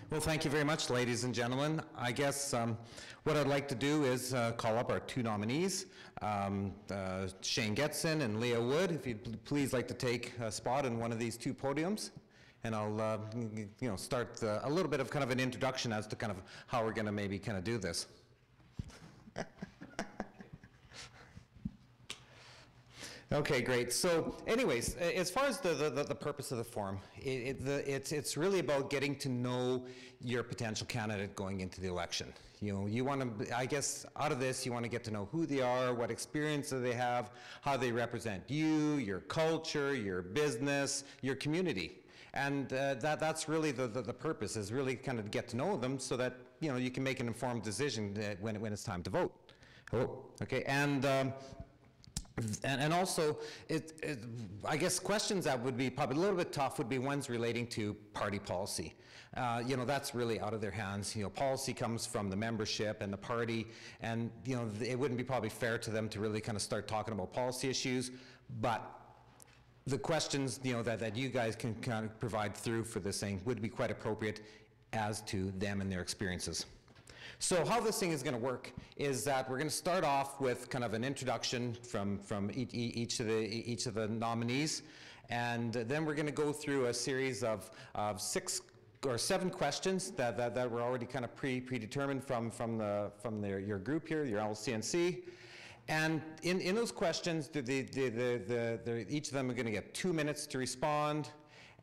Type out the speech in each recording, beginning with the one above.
Well, thank you very much, ladies and gentlemen. I guess what I'd like to do is call up our two nominees, Shane Getson and Leah Wood. If you'd please like to take a spot in one of these two podiums. And I'll start a little bit of kind of an introduction as to kind of how we're going to maybe kind of do this. Okay, great. So anyways, as far as the purpose of the forum, it's really about getting to know your potential candidate going into the election. You want to, I guess, out of this, you want to get to know who they are, what experience do they have, how they represent you, your culture, your business, your community. And that's really the purpose, is really kind of get to know them so that, you can make an informed decision when it's time to vote. Oh, okay, and also, I guess questions that would be probably a little bit tough would be ones relating to party policy. That's really out of their hands. Policy comes from the membership and the party, and it wouldn't be probably fair to them to really kind of start talking about policy issues. But the questions that you guys can kind of provide through for this thing would be quite appropriate as to them and their experiences. So how this thing is going to work is that we're going to start off with kind of an introduction from each of the nominees, and then we're going to go through a series of 6 or 7 questions that were already kind of predetermined from your group here, your LCNC. And in those questions, each of them are going to get 2 minutes to respond,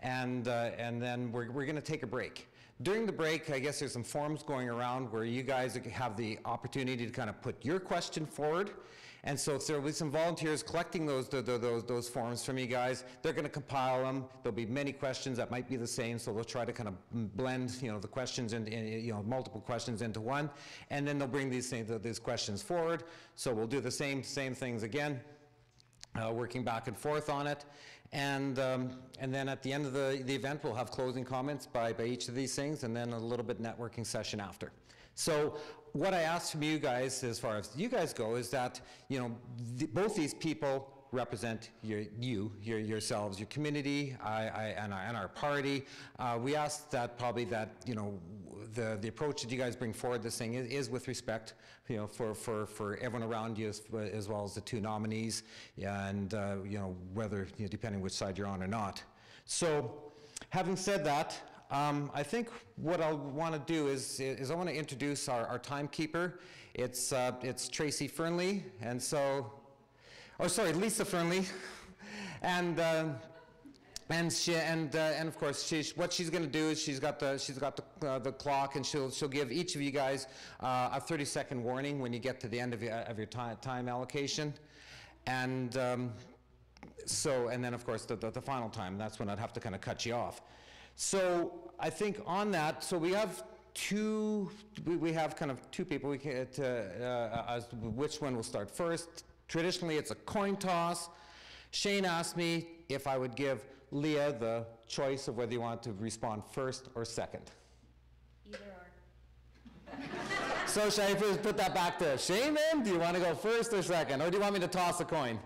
and then we're going to take a break. During the break, I guess there's some forums going around where you guys have the opportunity to kind of put your question forward. And so if there will be some volunteers collecting those forms from you guys, they're going to compile them. There'll be many questions that might be the same, so they'll try to kind of blend, the questions into, multiple questions into one, and then they'll bring these questions forward. So we'll do the same things again. Working back and forth on it, and then at the end of the event we'll have closing comments by each of these things, and then a little bit networking session after. So what I asked from you guys, as far as you guys go, is that both these people represent yourselves, your community, and our party. We asked that probably that the approach that you guys bring forward this thing is with respect, for everyone around you as well as the two nominees, and whether depending which side you're on or not. So, having said that, I think what I want to do is I want to introduce our timekeeper. It's Tracy Fernley, and so. Oh, sorry, Lisa Fernley, and of course what she's going to do is she's got the clock, and she'll give each of you guys a 30-second warning when you get to the end of your time allocation, and then of course the final time. That's when I'd have to kind of cut you off. So I think on that, so we have kind of two people. We can as which one will start first. Traditionally, it's a coin toss. Shane asked me if I would give Leah the choice of whether you want to respond first or second. Either or. So shall I first put that back to Shane then? Do you want to go first or second? Or do you want me to toss a coin?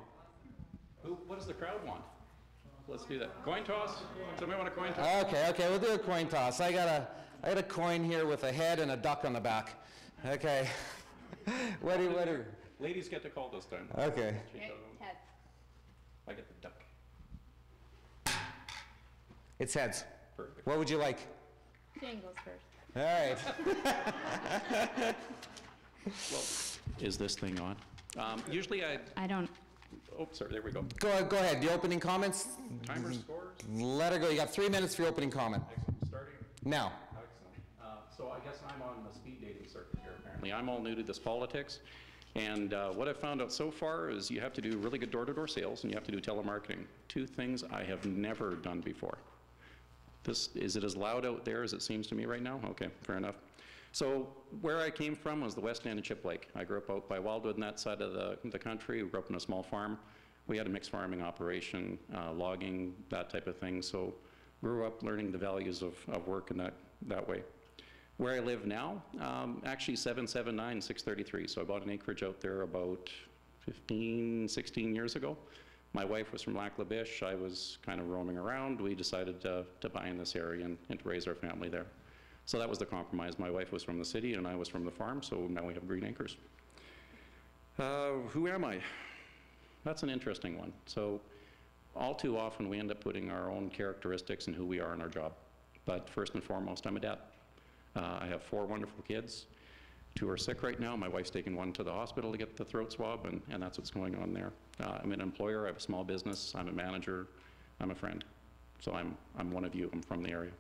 What does the crowd want? Let's do that. Coin toss? Somebody want a coin toss? Okay, we'll do a coin toss. I got a coin here with a head and a duck on the back. Okay. What do you? Ladies get to call this time. Okay. Head. I get the duck. It's heads. Perfect. What would you like? Shane goes first. All right. Well, is this thing on? Usually I don't. Oh, sorry, there we go. Go ahead. The opening comments? Timer scores? Let her go. You got 3 minutes for your opening comment. Excellent. Starting? Now. Excellent. So I guess I'm on the speed dating circuit here, apparently. I'm all new to this politics. And what I've found out so far is you have to do really good door-to-door sales, and you have to do telemarketing. 2 things I have never done before. Is it as loud out there as it seems to me right now? Okay, fair enough. So where I came from was the west end of Chip Lake. I grew up out by Wildwood in that side of the country. We grew up in a small farm. We had a mixed farming operation, logging, that type of thing. So grew up learning the values of work in that way. Where I live now, actually 779, 633. So I bought an acreage out there about 15, 16 years ago. My wife was from Lac Ste. I was kind of roaming around. We decided to buy in this area and to raise our family there. So that was the compromise. My wife was from the city and I was from the farm, so now we have green acres. Who am I? That's an interesting one. So all too often we end up putting our own characteristics and who we are in our job. But first and foremost, I'm a dad. I have 4 wonderful kids. 2 are sick right now. My wife's taken 1 to the hospital to get the throat swab, and that's what's going on there. I'm an employer. I have a small business. I'm a manager. I'm a friend. So I'm one of you. I'm from the area.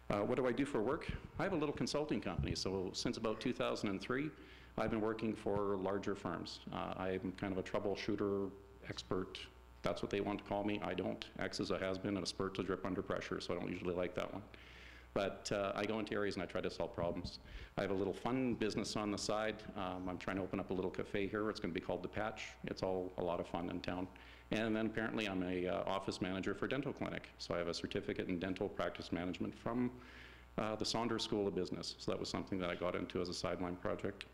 What do I do for work? I have a little consulting company. So since about 2003, I've been working for larger firms. I'm kind of a troubleshooter expert. That's what they want to call me. I don't. X is a has-been and a spurt to drip under pressure, so I don't usually like that one. But I go into areas and I try to solve problems. I have a little fun business on the side. I'm trying to open up a little cafe here. It's going to be called The Patch. It's all a lot of fun in town. And then apparently I'm a office manager for a dental clinic. So I have a certificate in dental practice management from the Saunders School of Business. So that was something that I got into as a sideline project.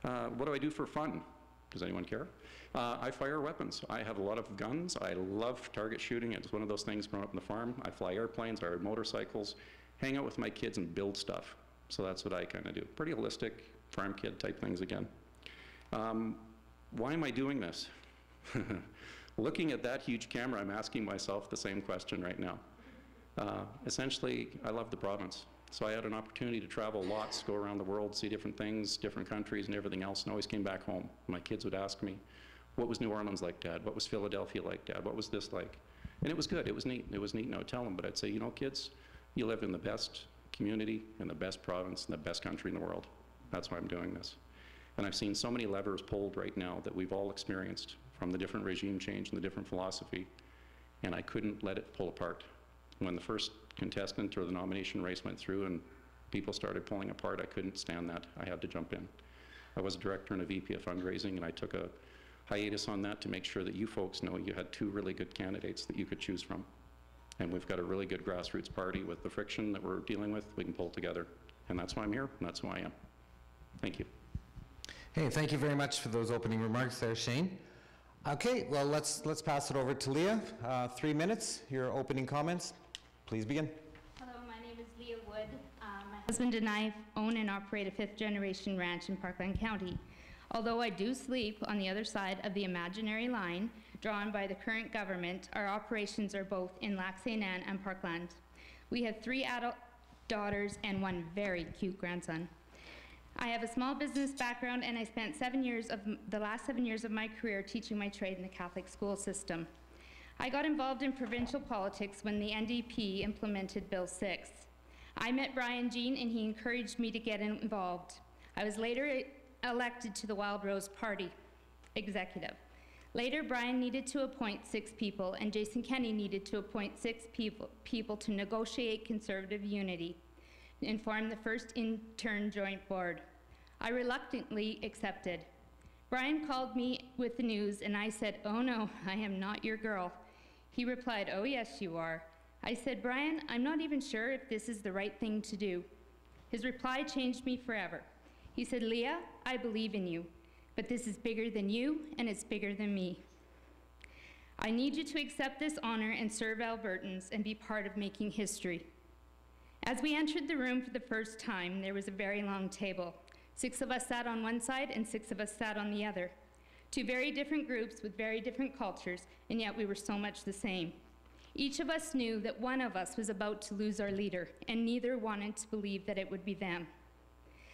What do I do for fun? Does anyone care? I fire weapons. I have a lot of guns. I love target shooting. It's one of those things growing up on the farm. I fly airplanes, I ride motorcycles, hang out with my kids and build stuff. So that's what I kind of do. Pretty holistic, farm kid type things again. Why am I doing this? Looking at that huge camera, I'm asking myself the same question right now. Essentially, I love the province. So I had an opportunity to travel lots, go around the world, see different things, different countries and everything else, and always came back home. My kids would ask me, what was New Orleans like, Dad? What was Philadelphia like, Dad? What was this like? And it was good, it was neat, and I would tell them, but I'd say, you know, kids, you live in the best community, in the best province, in the best country in the world. That's why I'm doing this. And I've seen so many levers pulled right now that we've all experienced from the different regime change and the different philosophy, and I couldn't let it pull apart. When the first contestant or the nomination race went through and people started pulling apart, I couldn't stand that. I had to jump in. I was a director and a VP of fundraising, and I took a hiatus on that to make sure that you folks know you had 2 really good candidates that you could choose from. And we've got a really good grassroots party. With the friction that we're dealing with, we can pull together. And that's why I'm here, and that's who I am. Thank you. Hey, thank you very much for those opening remarks there, Shane. Okay, well, let's pass it over to Leah. 3 minutes, your opening comments. Please begin. Hello, my name is Leah Wood. My husband and I own and operate a 5th-generation ranch in Parkland County. Although I do sleep on the other side of the imaginary line drawn by the current government, our operations are both in Lac Ste and Parkland. We have 3 adult daughters and 1 very cute grandson. I have a small business background, and I spent the last 7 years of my career teaching my trade in the Catholic school system. I got involved in provincial politics when the NDP implemented Bill 6. I met Brian Jean, and he encouraged me to get involved. I was later elected to the Wild Rose Party executive. Later, Brian needed to appoint 6 people, and Jason Kenney needed to appoint 6 people to negotiate conservative unity and form the first intern joint board. I reluctantly accepted. Brian called me with the news, and I said, "Oh no, I am not your girl." He replied, "Oh yes, you are." I said, "Brian, I'm not even sure if this is the right thing to do." His reply changed me forever. He said, "Leah, I believe in you, but this is bigger than you, and it's bigger than me. I need you to accept this honor and serve Albertans and be part of making history." As we entered the room for the first time, there was a very long table. 6 of us sat on one side and 6 of us sat on the other. 2 very different groups with very different cultures, and yet we were so much the same. Each of us knew that one of us was about to lose our leader, and neither wanted to believe that it would be them.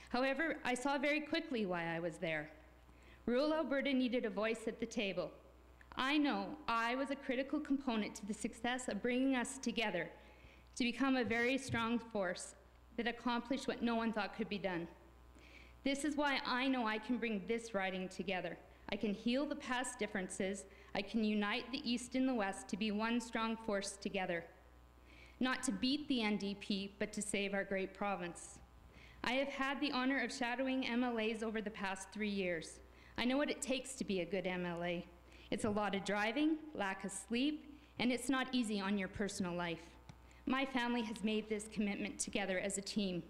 However, I saw very quickly why I was there. Rural Alberta needed a voice at the table. I know I was a critical component to the success of bringing us together to become a very strong force that accomplished what no one thought could be done. This is why I know I can bring this riding together. I can heal the past differences. I can unite the East and the West to be one strong force together. Not to beat the NDP, but to save our great province. I have had the honor of shadowing MLAs over the past 3 years. I know what it takes to be a good MLA. It's a lot of driving, lack of sleep, and it's not easy on your personal life. My family has made this commitment together as a team.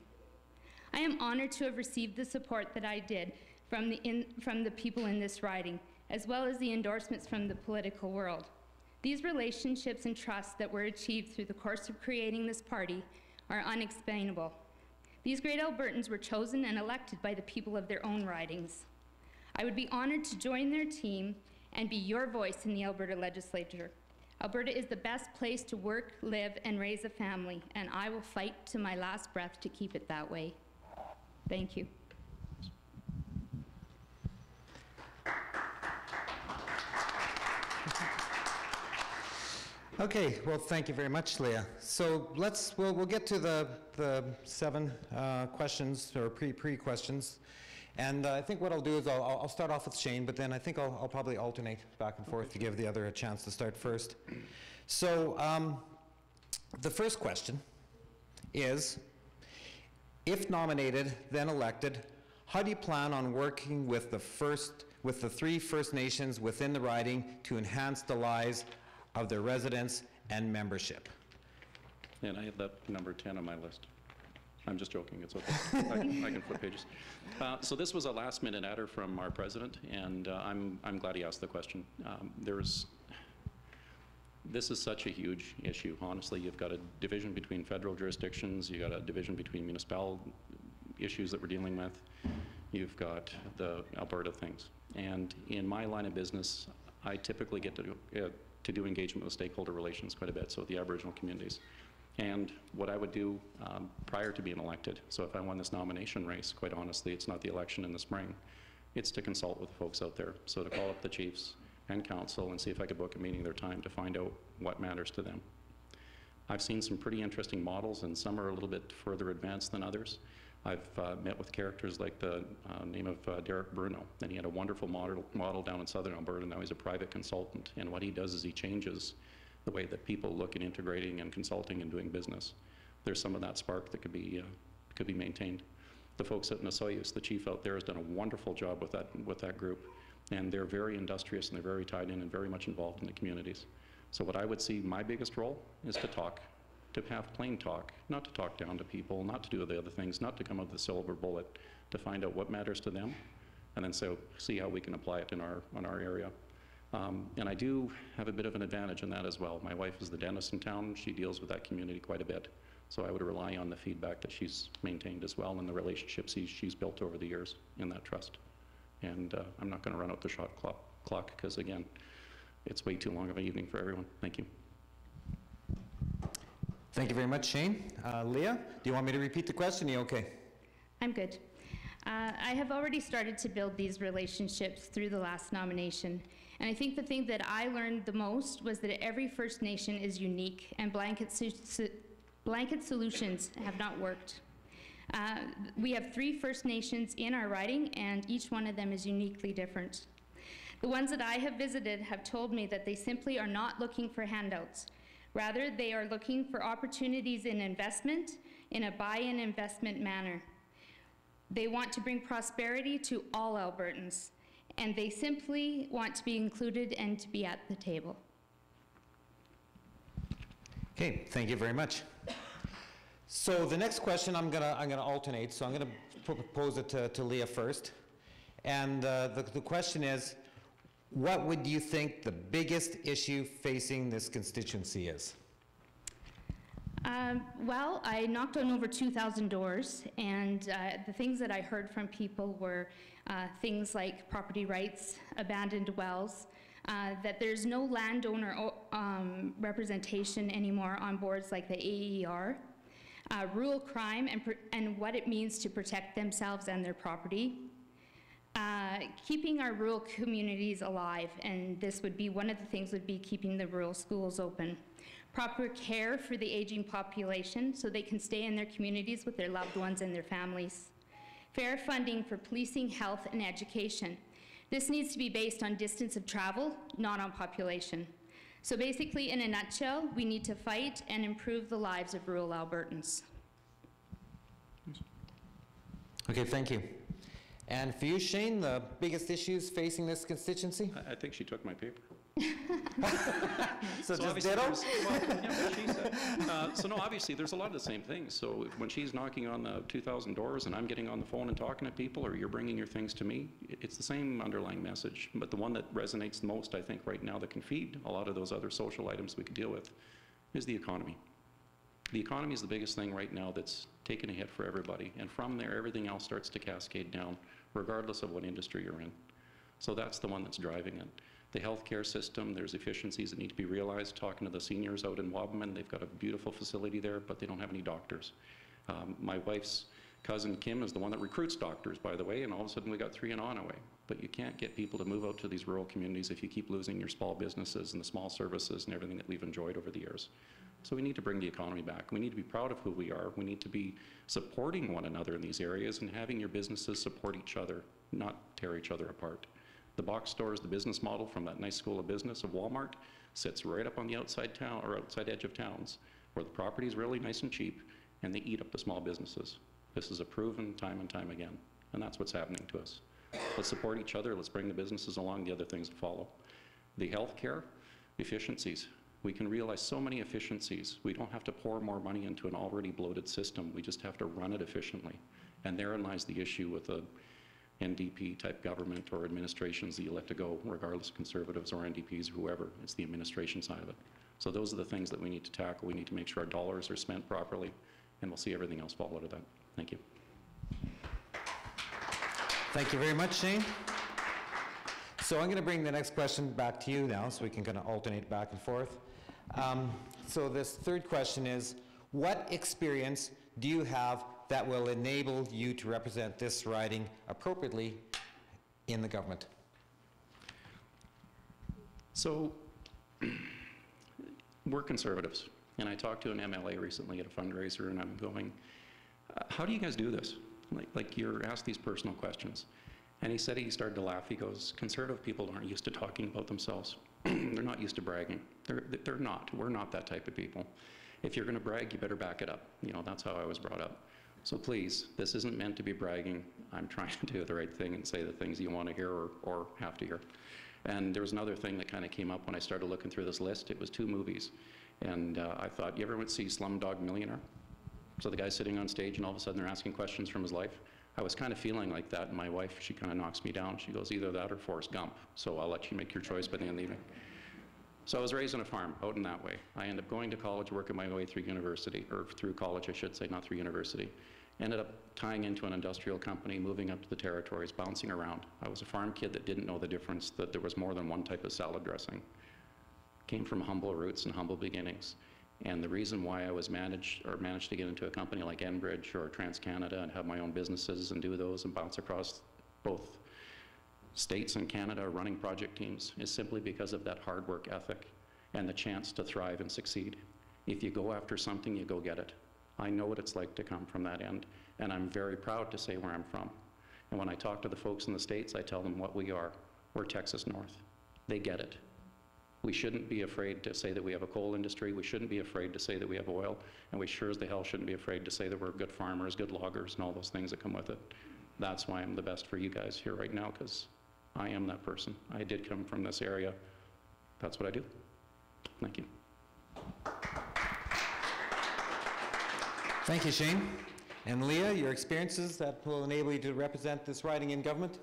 I am honored to have received the support that I did from the people in this riding, as well as the endorsements from the political world. These relationships and trust that were achieved through the course of creating this party are unexplainable. These great Albertans were chosen and elected by the people of their own ridings. I would be honored to join their team and be your voice in the Alberta legislature. Alberta is the best place to work, live, and raise a family, and I will fight to my last breath to keep it that way. Thank you. Okay, well, thank you very much, Leah. So we'll get to the 7 questions, or pre-questions. And I think what I'll do is I'll start off with Shane, but then I think I'll probably alternate back and forth to give the other a chance to start first. So the first question is, if nominated, then elected, how do you plan on working with the 3 First Nations within the riding to enhance the lives of their residents and membership? And I have that number 10 on my list. I'm just joking, it's okay. I can flip pages. So this was a last-minute adder from our president, and I'm glad he asked the question. This is such a huge issue. Honestly, you've got a division between federal jurisdictions, you've got a division between municipal issues that we're dealing with, you've got the Alberta things. And in my line of business, I typically get to do engagement with stakeholder relations quite a bit, so with the Aboriginal communities. And what I would do prior to being elected, so if I won this nomination race, quite honestly, it's not the election in the spring, it's to consult with the folks out there. So to call up the chiefs and council and see if I could book a meeting their time to find out what matters to them. I've seen some pretty interesting models, and some are a little bit further advanced than others. I've met with characters like the name of Derek Bruno, and he had a wonderful model down in southern Alberta. Now he's a private consultant, and what he does is he changes the way that people look at integrating and consulting and doing business. There's some of that spark that could be maintained. The folks at Nasoyus, the chief out there, has done a wonderful job with that group, and they're very industrious and they're very tied in and very much involved in the communities. So what I would see my biggest role is to talk, to have plain talk, not to talk down to people, not to do the other things, not to come up with a silver bullet, to find out what matters to them, and then see how we can apply it in our area. And I do have a bit of an advantage in that as well. My wife is the dentist in town. She deals with that community quite a bit. So I would rely on the feedback that she's maintained as well and the relationships she's built over the years in that trust. And I'm not going to run out the shot clock because, again, it's way too long of an evening for everyone. Thank you. Thank you very much, Shane. Leah, do you want me to repeat the question? Are you okay? I'm good. I have already started to build these relationships through the last nomination. And I think the thing that I learned the most was that every First Nation is unique, and blanket solutions have not worked. We have 3 First Nations in our riding, and each one of them is uniquely different. The ones that I have visited have told me that they simply are not looking for handouts. Rather, they are looking for opportunities in investment in a buy-in investment manner. They want to bring prosperity to all Albertans, and they simply want to be included and to be at the table. Okay, thank you very much. So the next question, I'm gonna alternate. So I'm gonna propose it to Leah first. And the question is, what would you think the biggest issue facing this constituency is? Well, I knocked on over 2,000 doors, and the things that I heard from people were things like property rights, abandoned wells, that there's no landowner representation anymore on boards like the AER, rural crime and what it means to protect themselves and their property, keeping our rural communities alive, and this would be one of the things would be keeping the rural schools open. Proper care for the aging population so they can stay in their communities with their loved ones and their families. Fair funding for policing, health, and education. This needs to be based on distance of travel, not on population. So basically, in a nutshell, we need to fight and improve the lives of rural Albertans. Okay, thank you. And for you, Shane, the biggest issues facing this constituency? I think she took my paper. So just ditto? Well, yeah, what she said. So no, obviously there's a lot of the same things. So when she's knocking on the 2,000 doors and I'm getting on the phone and talking to people, or you're bringing your things to me, it's the same underlying message. But the one that resonates the most, I think, right now that can feed a lot of those other social items we could deal with is the economy. The economy is the biggest thing right now that's taken a hit for everybody, and from there, everything else starts to cascade down, regardless of what industry you're in. So that's the one that's driving it. The healthcare system, there's efficiencies that need to be realized. Talking to the seniors out in Wabamun, they've got a beautiful facility there, but they don't have any doctors. My wife's cousin Kim is the one that recruits doctors, by the way, and all of a sudden we got 3 in Onaway. But you can't get people to move out to these rural communities if you keep losing your small businesses and the small services and everything that we've enjoyed over the years. So we need to bring the economy back. We need to be proud of who we are. We need to be supporting one another in these areas and having your businesses support each other, not tear each other apart. The box stores, the business model from that nice school of business of Walmart sits right up on the outside town or outside edge of towns where the property is really nice and cheap and they eat up the small businesses. This is a proven time and time again, and that's what's happening to us. Let's support each other. Let's bring the businesses along, the other things that follow. The healthcare efficiencies. We can realize so many efficiencies. We don't have to pour more money into an already bloated system. We just have to run it efficiently. And therein lies the issue with a NDP type government or administrations that you let to go, regardless of conservatives or NDPs or whoever. It's the administration side of it. So those are the things that we need to tackle. We need to make sure our dollars are spent properly, and we'll see everything else fall out of that. Thank you. Thank you very much, Shane. So I'm going to bring the next question back to you now, so we can kind of alternate back and forth. So this third question is, what experience do you have that will enable you to represent this riding appropriately in the government? So we're conservatives, and I talked to an MLA recently at a fundraiser, and I'm going, how do you guys do this? Like you're asked these personal questions. And he said, he started to laugh. He goes, conservative people aren't used to talking about themselves. They're not used to bragging. They're not. We're not that type of people. If you're going to brag, you better back it up. You know, that's how I was brought up. So please, this isn't meant to be bragging. I'm trying to do the right thing and say the things you want to hear or have to hear. And there was another thing that kind of came up when I started looking through this list. It was 2 movies. And I thought, you ever went to see Slumdog Millionaire? So the guy's sitting on stage and all of a sudden they're asking questions from his life. I was kind of feeling like that, and my wife, she kind of knocks me down. She goes, either that or Forrest Gump. So I'll let you make your choice by the end of the evening. So I was raised on a farm, out in that way. I ended up going to college, working my way through university, or through college, I should say, not through university. Ended up tying into an industrial company, moving up to the territories, bouncing around. I was a farm kid that didn't know the difference, that there was more than one type of salad dressing. Came from humble roots and humble beginnings. And the reason why I was managed to get into a company like Enbridge or TransCanada and have my own businesses and do those and bounce across both states and Canada running project teams is simply because of that hard work ethic and the chance to thrive and succeed. If you go after something, you go get it. I know what it's like to come from that end, and I'm very proud to say where I'm from. And when I talk to the folks in the States, I tell them what we are. We're Texas North. They get it. We shouldn't be afraid to say that we have a coal industry. We shouldn't be afraid to say that we have oil. And we sure as the hell shouldn't be afraid to say that we're good farmers, good loggers, and all those things that come with it. That's why I'm the best for you guys here right now, because I am that person. I did come from this area. That's what I do. Thank you. Thank you, Shane. And Leah, your experiences that will enable you to represent this riding in government?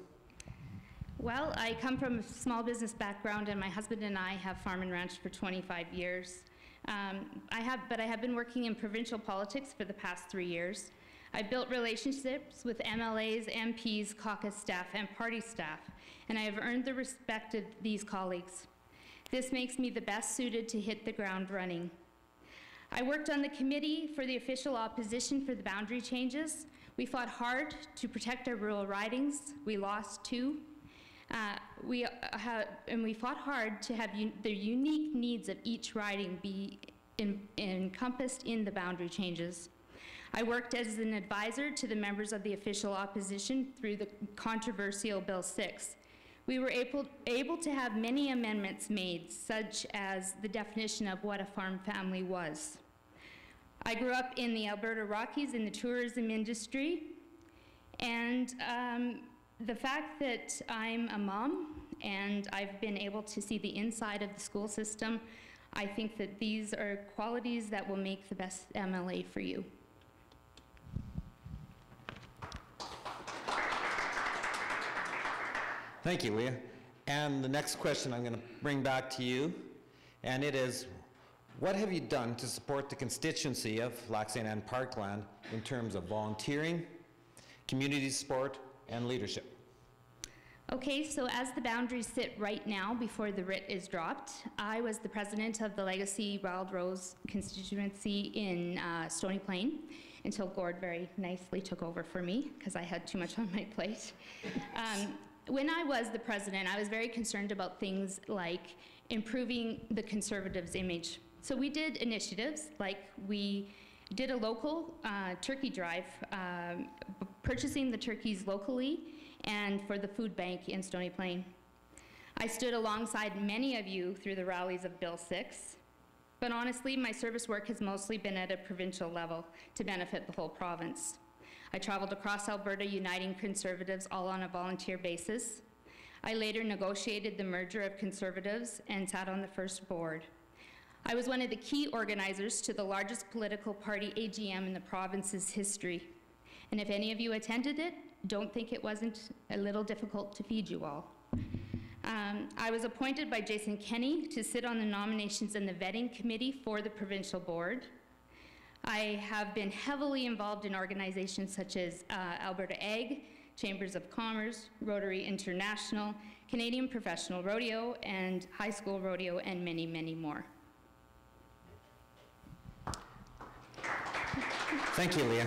Well, I come from a small business background, and my husband and I have farm and ranch for 25 years. I have been working in provincial politics for the past 3 years. I've built relationships with MLAs, MPs, caucus staff, and party staff, and I have earned the respect of these colleagues. This makes me the best suited to hit the ground running. I worked on the committee for the official opposition for the boundary changes. We fought hard to protect our rural ridings. We lost 2. We fought hard to have the unique needs of each riding be encompassed in the boundary changes. I worked as an advisor to the members of the official opposition through the controversial Bill 6. We were able to have many amendments made, such as the definition of what a farm family was. I grew up in the Alberta Rockies in the tourism industry, and the fact that I'm a mom and I've been able to see the inside of the school system, I think that these are qualities that will make the best MLA for you. Thank you, Leah. And the next question I'm going to bring back to you, and it is, What have you done to support the constituency of Lac Ste and Anne-Parkland in terms of volunteering, community support, and leadership? Okay, so as the boundaries sit right now before the writ is dropped, I was the president of the Legacy Wild Rose constituency in Stony Plain until Gord very nicely took over for me because I had too much on my plate. When I was the president, I was very concerned about things like improving the Conservatives' image. So we did initiatives, like we did a local turkey drive, purchasing the turkeys locally and for the food bank in Stony Plain. I stood alongside many of you through the rallies of Bill 6, but honestly, my service work has mostly been at a provincial level to benefit the whole province. I traveled across Alberta uniting Conservatives all on a volunteer basis. I later negotiated the merger of Conservatives and sat on the first board. I was one of the key organizers to the largest political party AGM in the province's history. And if any of you attended it, don't think it wasn't a little difficult to feed you all. I was appointed by Jason Kenney to sit on the nominations and the vetting committee for the provincial board. I have been heavily involved in organizations such as Alberta Ag, Chambers of Commerce, Rotary International, Canadian Professional Rodeo, and High School Rodeo, and many, many more. Thank you, Leah.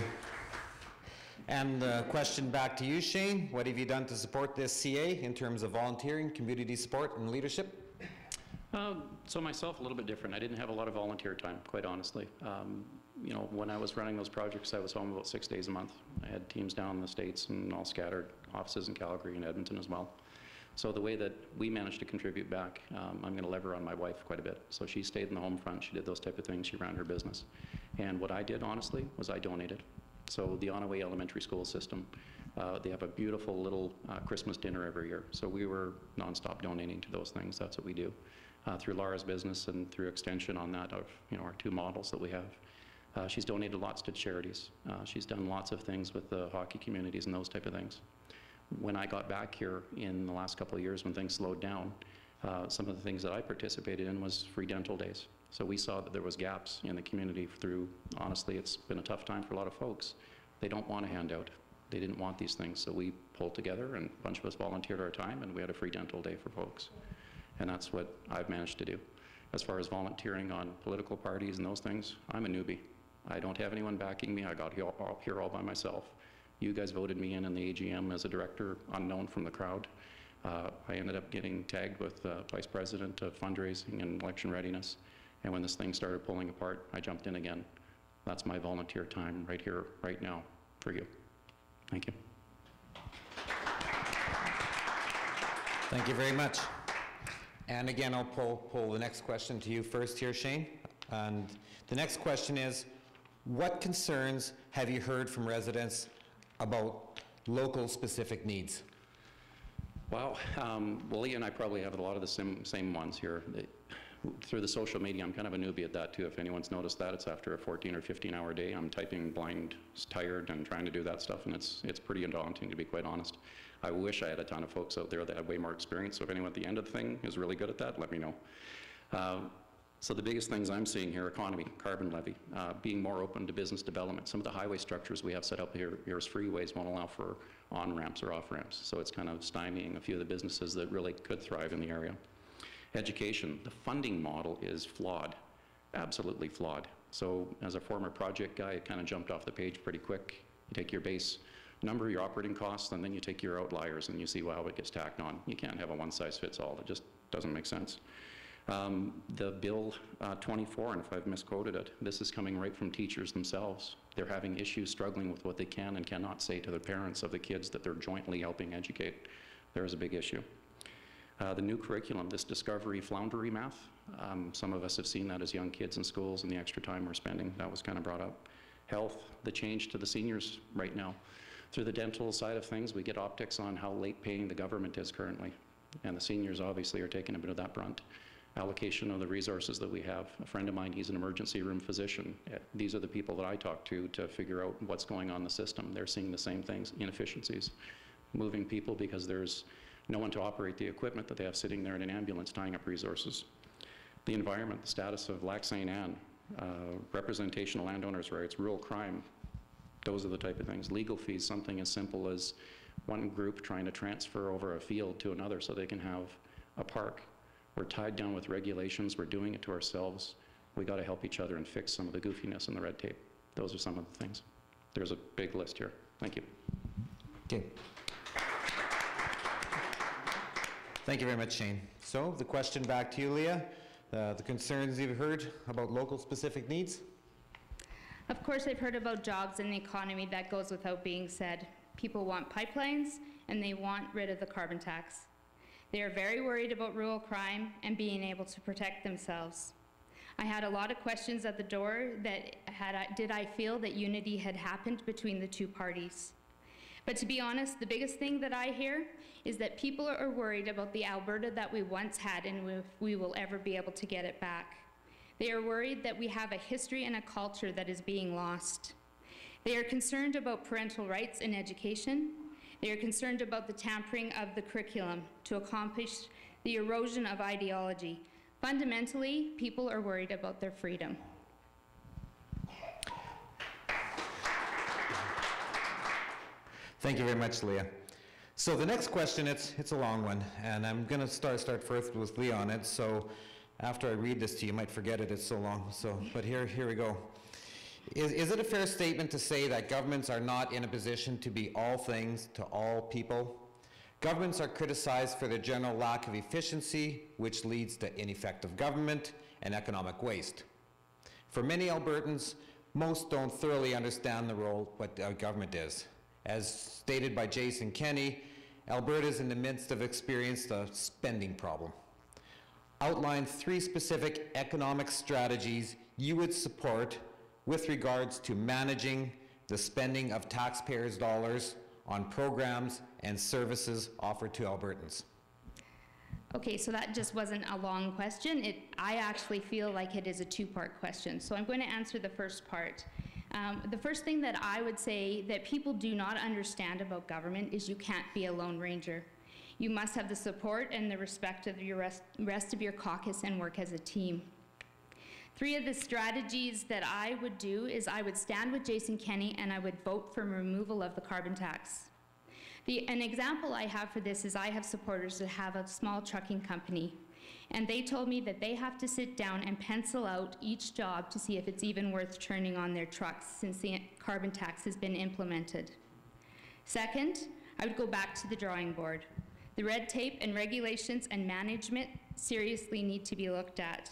And the question back to you, Shane. What have you done to support this CA in terms of volunteering, community support, and leadership? So myself, a little bit different. I didn't have a lot of volunteer time, quite honestly. You know, when I was running those projects, I was home about 6 days a month. I had teams down in the States and all scattered, offices in Calgary and Edmonton as well. So the way that we managed to contribute back, I'm going to lever on my wife quite a bit. So she stayed in the home front, she did those type of things, she ran her business. And what I did, honestly, was I donated. So the Onaway Elementary School system, they have a beautiful little Christmas dinner every year. So we were nonstop donating to those things. That's what we do. Through Laura's business and through extension on that of, you know, our 2 models that we have. She's donated lots to charities. She's done lots of things with the hockey communities and those type of things. When I got back here in the last couple of years when things slowed down, some of the things that I participated in was free dental days. So we saw that there was gaps in the community through, honestly, it's been a tough time for a lot of folks. They don't want a handout. They didn't want these things. So we pulled together and a bunch of us volunteered our time and we had a free dental day for folks. And that's what I've managed to do. As far as volunteering on political parties and those things, I'm a newbie. I don't have anyone backing me. I got here all by myself. You guys voted me in the AGM as a director, unknown from the crowd. I ended up getting tagged with Vice President of Fundraising and Election Readiness. And when this thing started pulling apart, I jumped in again. That's my volunteer time right here, right now, for you. Thank you. Thank you very much. And again, I'll pull the next question to you first here, Shane. And the next question is, what concerns have you heard from residents about local specific needs? Well, Leah and I probably have a lot of the same ones here. Through the social media, I'm kind of a newbie at that too. If anyone's noticed that, it's after a 14 or 15-hour day. I'm typing blind, tired, and trying to do that stuff, and it's pretty daunting, to be quite honest. I wish I had a ton of folks out there that have way more experience, so if anyone at the end of the thing is really good at that, let me know. So the biggest things I'm seeing here, economy, carbon levy, being more open to business development. Some of the highway structures we have set up here as freeways won't allow for on-ramps or off-ramps, so it's kind of stymieing a few of the businesses that really could thrive in the area. Education, the funding model is flawed, absolutely flawed. So as a former project guy, it kind of jumped off the page pretty quick. You take your base number, your operating costs, and then you take your outliers and you see how it gets tacked on. You can't have a one-size-fits-all. It just doesn't make sense. The Bill 24, and if I've misquoted it, this is coming right from teachers themselves. They're having issues struggling with what they can and cannot say to the parents of the kids that they're jointly helping educate. There is a big issue. The new curriculum, this discovery floundery math, some of us have seen that as young kids in schools and the extra time we're spending. That was kind of brought up. Health, the change to the seniors right now. Through the dental side of things, we get optics on how late paying the government is currently. And the seniors obviously are taking a bit of that brunt. Allocation of the resources that we have. A friend of mine, he's an emergency room physician. These are the people that I talk to figure out what's going on in the system. They're seeing the same things, inefficiencies. Moving people because there's no one to operate the equipment that they have sitting there in an ambulance, tying up resources. The environment, the status of Lac Ste. Anne, representation of landowners' rights, rural crime, those are the type of things. Legal fees, something as simple as one group trying to transfer over a field to another so they can have a park. We're tied down with regulations, we're doing it to ourselves. We got to help each other and fix some of the goofiness and the red tape. Those are some of the things. There's a big list here. Thank you. Okay. Thank you very much, Shane. So the question back to you, Leah. The concerns you've heard about local specific needs? Of course, I've heard about jobs and the economy. That goes without being said. People want pipelines and they want rid of the carbon tax. They are very worried about rural crime and being able to protect themselves. I had a lot of questions at the door that did I feel that unity had happened between the two parties? But to be honest, the biggest thing that I hear is that people are worried about the Alberta that we once had and if we will ever be able to get it back. They are worried that we have a history and a culture that is being lost. They are concerned about parental rights in education. They are concerned about the tampering of the curriculum to accomplish the erosion of ideology. Fundamentally, people are worried about their freedom. Thank you very much, Leah. So the next question, it's a long one, and I'm going to start first with Leah on it. So after I read this to you, you might forget it, it's so long. But here we go. Is it a fair statement to say that governments are not in a position to be all things to all people? Governments are criticized for their general lack of efficiency, which leads to ineffective government and economic waste. For many Albertans, most don't thoroughly understand the role what government is. As stated by Jason Kenney, Alberta is in the midst of experiencing a spending problem. Outline 3 specific economic strategies you would support with regards to managing the spending of taxpayers' dollars on programs and services offered to Albertans. Okay, so that just wasn't a long question. I actually feel like it is a 2-part question. So I'm going to answer the first part. The first thing that I would say that people do not understand about government is you can't be a lone ranger. You must have the support and the respect of your rest of your caucus and work as a team. 3 of the strategies that I would do is I would stand with Jason Kenney and I would vote for removal of the carbon tax. An example I have for this is I have supporters that have a small trucking company, and they told me that they have to sit down and pencil out each job to see if it's even worth turning on their trucks since the carbon tax has been implemented. Second, I would go back to the drawing board. The red tape and regulations and management seriously need to be looked at.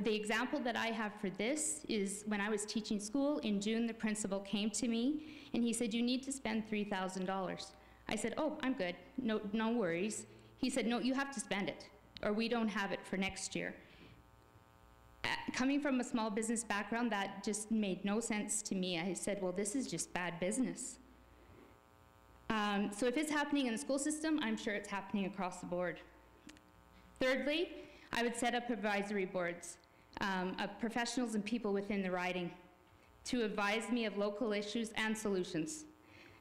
The example that I have for this is when I was teaching school in June, the principal came to me and he said, you need to spend $3,000. I said, oh, I'm good, no worries. He said, no, you have to spend it or we don't have it for next year. Coming from a small business background, that just made no sense to me. I said, well, this is just bad business. So if it's happening in the school system, I'm sure it's happening across the board. Thirdly, I would set up advisory boards of professionals and people within the riding to advise me of local issues and solutions.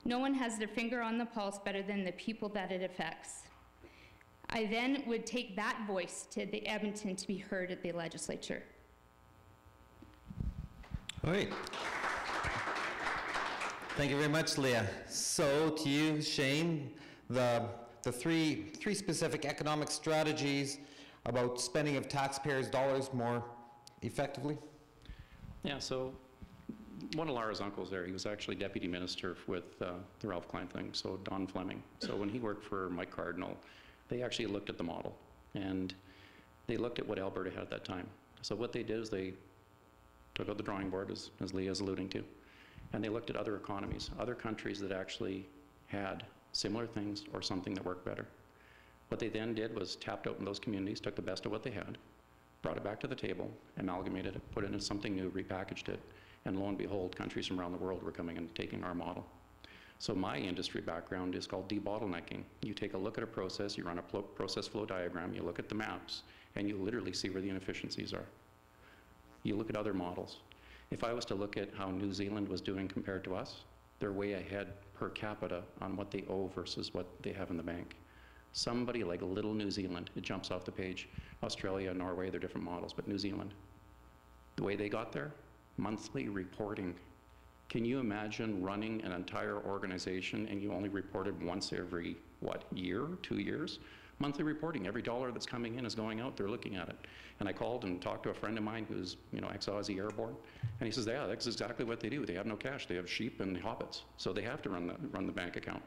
No one has their finger on the pulse better than the people that it affects. I then would take that voice to the Edmonton to be heard at the legislature. All right. Thank you very much, Leah. So to you, Shane, the three specific economic strategies about spending of taxpayers' dollars more effectively? Yeah, so one of Lara's uncles there, he was actually deputy minister with the Ralph Klein thing, so Don Fleming. So when he worked for Mike Cardinal, they actually looked at the model, and they looked at what Alberta had at that time. So what they did is they took out the drawing board, as Leah is alluding to, and they looked at other economies, other countries that actually had similar things or something that worked better. What they then did was tapped out in those communities, took the best of what they had, brought it back to the table, amalgamated it, put it into something new, repackaged it, and lo and behold, countries from around the world were coming and taking our model. So my industry background is called debottlenecking. You take a look at a process, you run a process flow diagram, you look at the maps, and you literally see where the inefficiencies are. You look at other models. If I was to look at how New Zealand was doing compared to us, they're way ahead per capita on what they owe versus what they have in the bank. Somebody like little New Zealand, it jumps off the page. Australia, Norway, they're different models, but New Zealand. The way they got there, monthly reporting. Can you imagine running an entire organization and you only reported once every, what, year, 2 years? Monthly reporting, every dollar that's coming in is going out, they're looking at it. And I called and talked to a friend of mine who's, ex-Aussie airborne, and he says, yeah, that's exactly what they do. They have no cash, they have sheep and hobbits, so they have to run the bank account.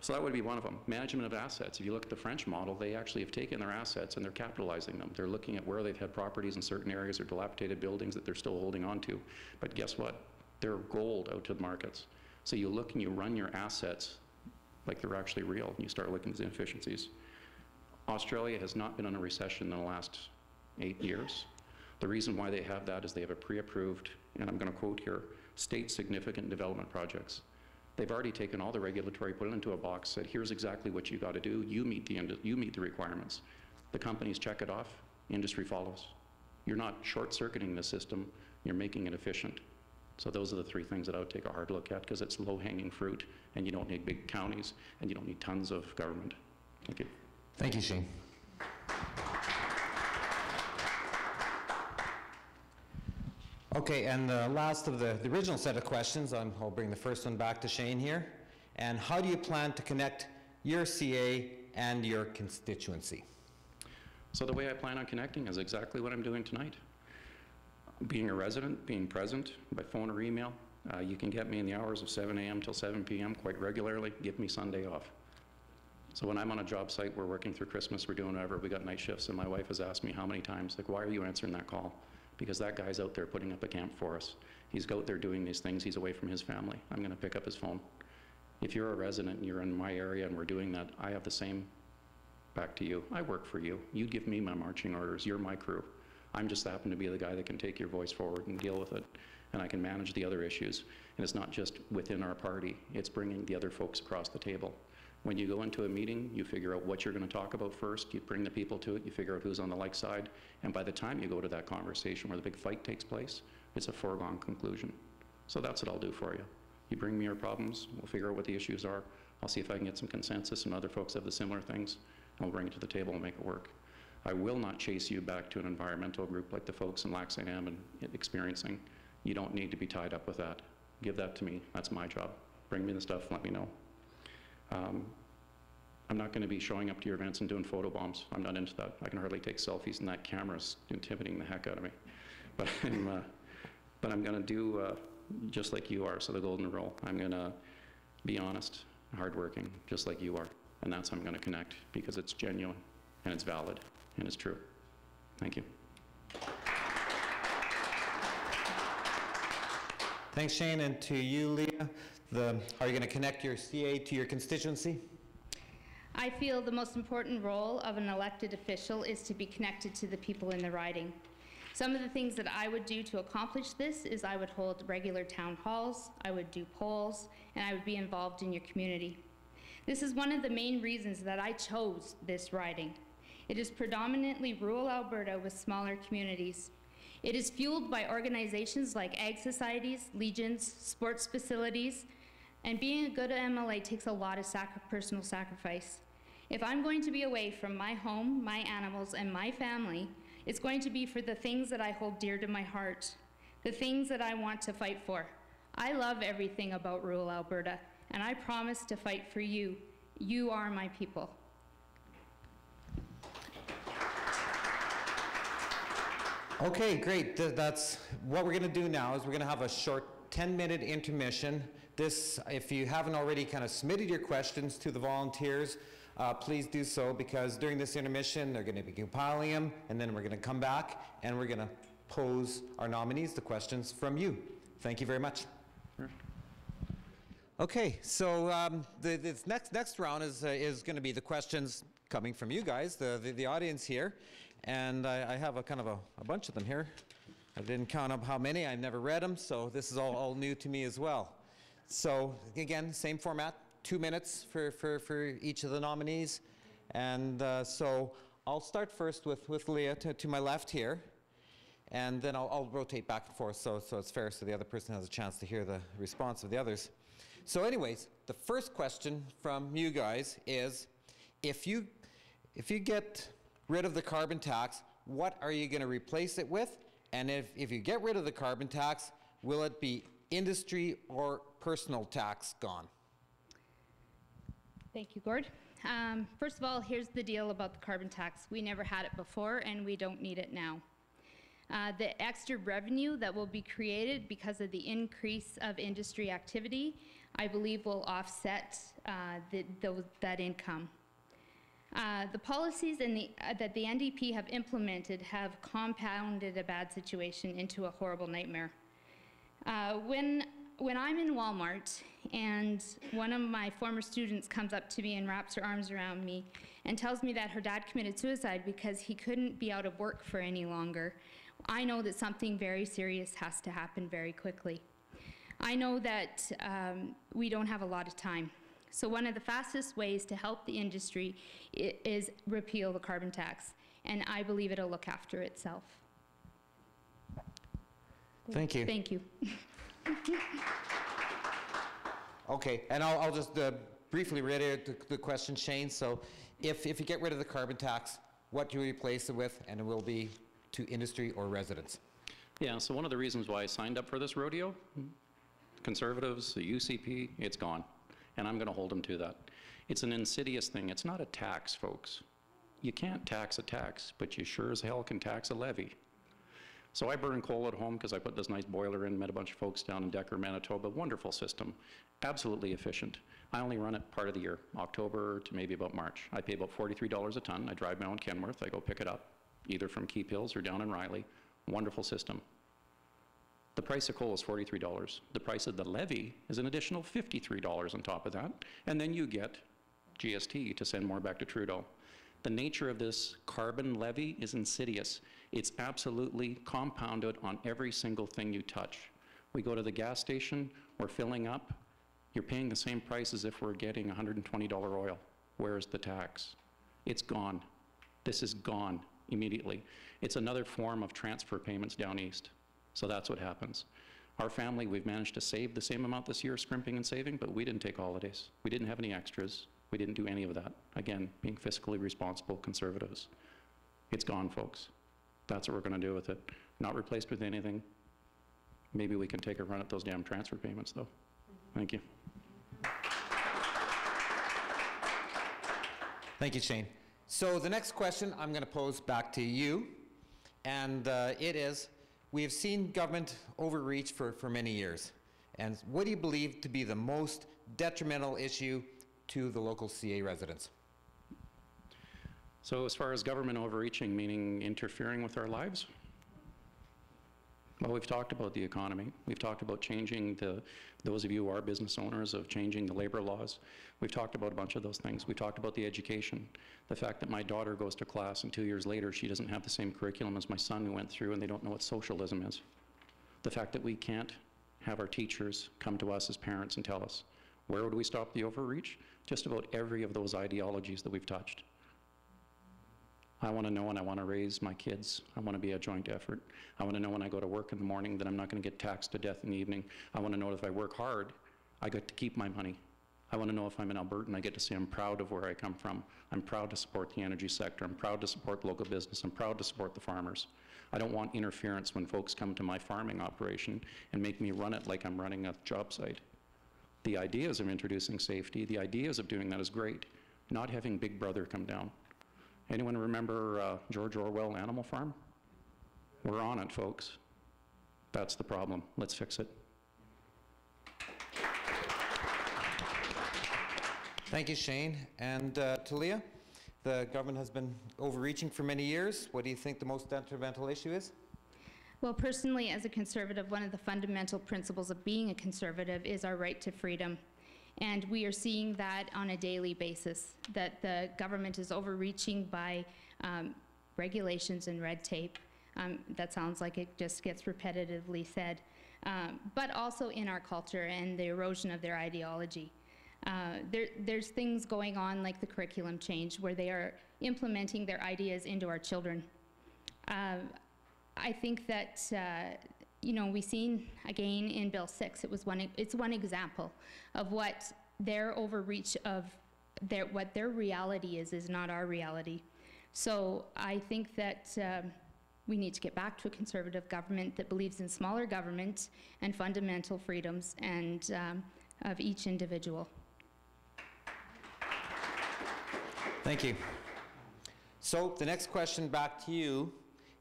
So that would be one of them. Management of assets. If you look at the French model, they actually have taken their assets and they're capitalizing them. They're looking at where they've had properties in certain areas or dilapidated buildings that they're still holding on to. But guess what? They're gold out to the markets. So you look and you run your assets like they're actually real, and you start looking at the inefficiencies. Australia has not been in a recession in the last 8 years. The reason why they have that is they have a pre-approved, and I'm going to quote here, state significant development projects. They've already taken all the regulatory, put it into a box, said, here's exactly what you got to do. You meet the requirements. The companies check it off, industry follows. You're not short-circuiting the system, you're making it efficient. So those are the 3 things that I would take a hard look at, because it's low-hanging fruit, and you don't need big counties, and you don't need tons of government. Thank you. Thank you, Shane. Okay, and the last of the original set of questions, I'll bring the first one back to Shane here. And how do you plan to connect your CA and your constituency? So the way I plan on connecting is exactly what I'm doing tonight. Being a resident, being present by phone or email. You can get me in the hours of 7 a.m. till 7 p.m. quite regularly. Give me Sunday off. So when I'm on a job site, we're working through Christmas, we're doing whatever, we got night shifts, and my wife has asked me how many times, like, why are you answering that call? Because that guy's out there putting up a camp for us. He's out there doing these things, he's away from his family. I'm gonna pick up his phone. If you're a resident and you're in my area and we're doing that, I have the same back to you. I work for you. You give me my marching orders, you're my crew. I'm just happen to be the guy that can take your voice forward and deal with it, and I can manage the other issues. And it's not just within our party, it's bringing the other folks across the table. When you go into a meeting, you figure out what you're going to talk about first, you bring the people to it, you figure out who's on the like side, and by the time you go to that conversation where the big fight takes place, it's a foregone conclusion. So that's what I'll do for you. You bring me your problems, we'll figure out what the issues are, I'll see if I can get some consensus and other folks have the similar things, and we'll bring it to the table and make it work. I will not chase you back to an environmental group like the folks in Lac Ste and experiencing. You don't need to be tied up with that. Give that to me, that's my job. Bring me the stuff, let me know. I'm not going to be showing up to your events and doing photo bombs. I'm not into that. I can hardly take selfies, and that camera's intimidating the heck out of me. But I'm going to do just like you are, so the golden rule. I'm going to be honest, hardworking, just like you are. And that's how I'm going to connect, because it's genuine, and it's valid, and it's true. Thank you. Thanks, Shane, and to you, Leah. Are you going to connect your CA to your constituency? I feel the most important role of an elected official is to be connected to the people in the riding. Some of the things that I would do to accomplish this is I would hold regular town halls, I would do polls, and I would be involved in your community. This is one of the main reasons that I chose this riding. It is predominantly rural Alberta with smaller communities. It is fueled by organizations like ag societies, legions, sports facilities, and being a good MLA takes a lot of personal sacrifice. If I'm going to be away from my home, my animals, and my family, it's going to be for the things that I hold dear to my heart, the things that I want to fight for. I love everything about rural Alberta, and I promise to fight for you. You are my people. Okay, great. That's what we're going to do now is we're going to have a short 10-minute intermission. This, if you haven't already kind of submitted your questions to the volunteers, please do so, because during this intermission, they're going to be compiling them, and then we're going to come back, and we're going to pose our nominees the questions from you. Thank you very much. Sure. Okay, so this next round is going to be the questions coming from you guys, the audience here, and I have a kind of a bunch of them here. I didn't count up how many. I've never read them, so this is all new to me as well. So again, same format, 2 minutes for each of the nominees. And so I'll start first with Leah to my left here. And then I'll rotate back and forth so it's fair, so the other person has a chance to hear the response of the others. So anyways, the first question from you guys is, if you get rid of the carbon tax, what are you going to replace it with? And if you get rid of the carbon tax, will it be industry or personal tax gone? Thank you, Gord. First of all, here's the deal about the carbon tax. We never had it before, and we don't need it now. The extra revenue that will be created because of the increase of industry activity, I believe will offset that income. The policies that the NDP have implemented have compounded a bad situation into a horrible nightmare. When I'm in Walmart and one of my former students comes up to me and wraps her arms around me and tells me that her dad committed suicide because he couldn't be out of work for any longer, I know that something very serious has to happen very quickly. I know that we don't have a lot of time. So one of the fastest ways to help the industry is repeal the carbon tax, and I believe it'll look after itself. Thank you. Thank you. Okay, and I'll just briefly reiterate the question, Shane. So if you get rid of the carbon tax, what do you replace it with, and it will be to industry or residents? Yeah, so one of the reasons why I signed up for this rodeo, Conservatives, the UCP, it's gone. And I'm going to hold them to that. It's an insidious thing. It's not a tax, folks. You can't tax a tax, but you sure as hell can tax a levy. So I burn coal at home because I put this nice boiler in, met a bunch of folks down in Decker, Manitoba. Wonderful system, absolutely efficient. I only run it part of the year, October to maybe about March. I pay about $43 a ton. I drive my own Kenworth. I go pick it up, either from Keep Hills or down in Riley. Wonderful system. The price of coal is $43. The price of the levy is an additional $53 on top of that. And then you get GST to send more back to Trudeau. The nature of this carbon levy is insidious. It's absolutely compounded on every single thing you touch. We go to the gas station, we're filling up, you're paying the same price as if we're getting $120 oil. Where's the tax? It's gone. This is gone immediately. It's another form of transfer payments down east. So that's what happens. Our family, we've managed to save the same amount this year, scrimping and saving, but we didn't take holidays. We didn't have any extras. We didn't do any of that. Again, being fiscally responsible Conservatives. It's gone, folks. That's what we're going to do with it. Not replaced with anything. Maybe we can take a run at those damn transfer payments, though. Thank you. Thank you, Shane. So the next question I'm going to pose back to you, and it is, we have seen government overreach for many years. And what do you believe to be the most detrimental issue to the local CA residents? So as far as government overreaching, meaning interfering with our lives? Well, we've talked about the economy. We've talked about changing those of you who are business owners, of changing the labor laws. We've talked about a bunch of those things. We've talked about the education. The fact that my daughter goes to class and 2 years later she doesn't have the same curriculum as my son who went through and they don't know what socialism is. The fact that we can't have our teachers come to us as parents and tell us, where would we stop the overreach? Just about every of those ideologies that we've touched. I want to know when I want to raise my kids. I want to be a joint effort. I want to know when I go to work in the morning that I'm not going to get taxed to death in the evening. I want to know that if I work hard, I get to keep my money. I want to know if I'm an Albertan, I get to say I'm proud of where I come from. I'm proud to support the energy sector. I'm proud to support local business. I'm proud to support the farmers. I don't want interference when folks come to my farming operation and make me run it like I'm running a job site. The ideas of introducing safety, the ideas of doing that is great. Not having Big Brother come down. Anyone remember George Orwell, Animal Farm? We're on it, folks. That's the problem. Let's fix it. Thank you, Shane. And to Leah, the government has been overreaching for many years. What do you think the most detrimental issue is? Well, personally, as a Conservative, one of the fundamental principles of being a Conservative is our right to freedom. And we are seeing that on a daily basis, that the government is overreaching by regulations and red tape. That sounds like it just gets repetitively said. But also in our culture and the erosion of their ideology. There's things going on like the curriculum change where they are implementing their ideas into our children. I think that we've seen again in Bill 6, it's one example of what their overreach of what their reality is not our reality. So I think that we need to get back to a conservative government that believes in smaller government and fundamental freedoms and of each individual. Thank you. So the next question back to you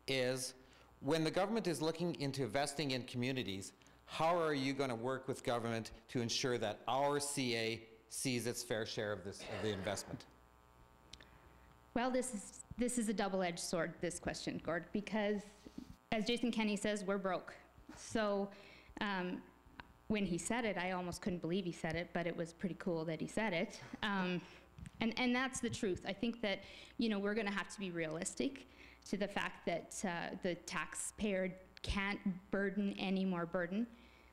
is, when the government is looking into investing in communities, how are you going to work with government to ensure that our CA sees its fair share of the investment? Well, this is a double-edged sword, this question, Gord, because as Jason Kenney says, we're broke. So when he said it, I almost couldn't believe he said it, but it was pretty cool that he said it. And that's the truth. I think that, you know, we're going to have to be realistic to the fact that the taxpayer can't burden any more burden.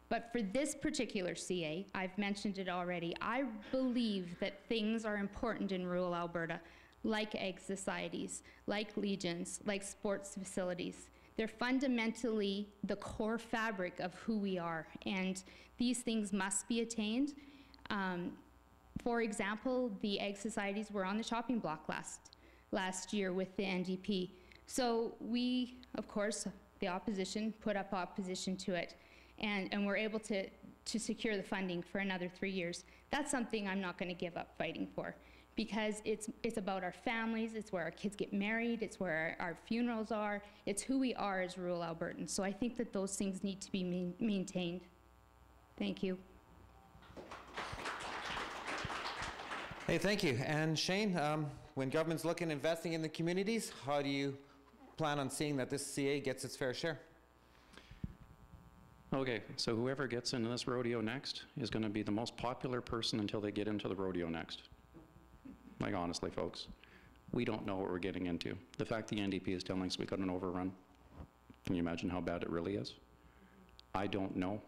But for this particular CA, I've mentioned it already, I believe that things are important in rural Alberta, like egg societies, like legions, like sports facilities. They're fundamentally the core fabric of who we are, and these things must be attained. For example, the egg societies were on the chopping block last year with the NDP. So we, of course, the opposition, put up opposition to it, and we're able to secure the funding for another 3 years. That's something I'm not going to give up fighting for, because it's about our families, it's where our kids get married, it's where our funerals are, it's who we are as rural Albertans. So I think that those things need to be maintained. Thank you. Hey, thank you. And Shane, when government's looking at investing in the communities, how do you plan on seeing that this CA gets its fair share? Okay, so whoever gets into this rodeo next is going to be the most popular person until they get into the rodeo next. Like, honestly, folks, we don't know what we're getting into. The fact the NDP is telling us we got an overrun, can you imagine how bad it really is? I don't know.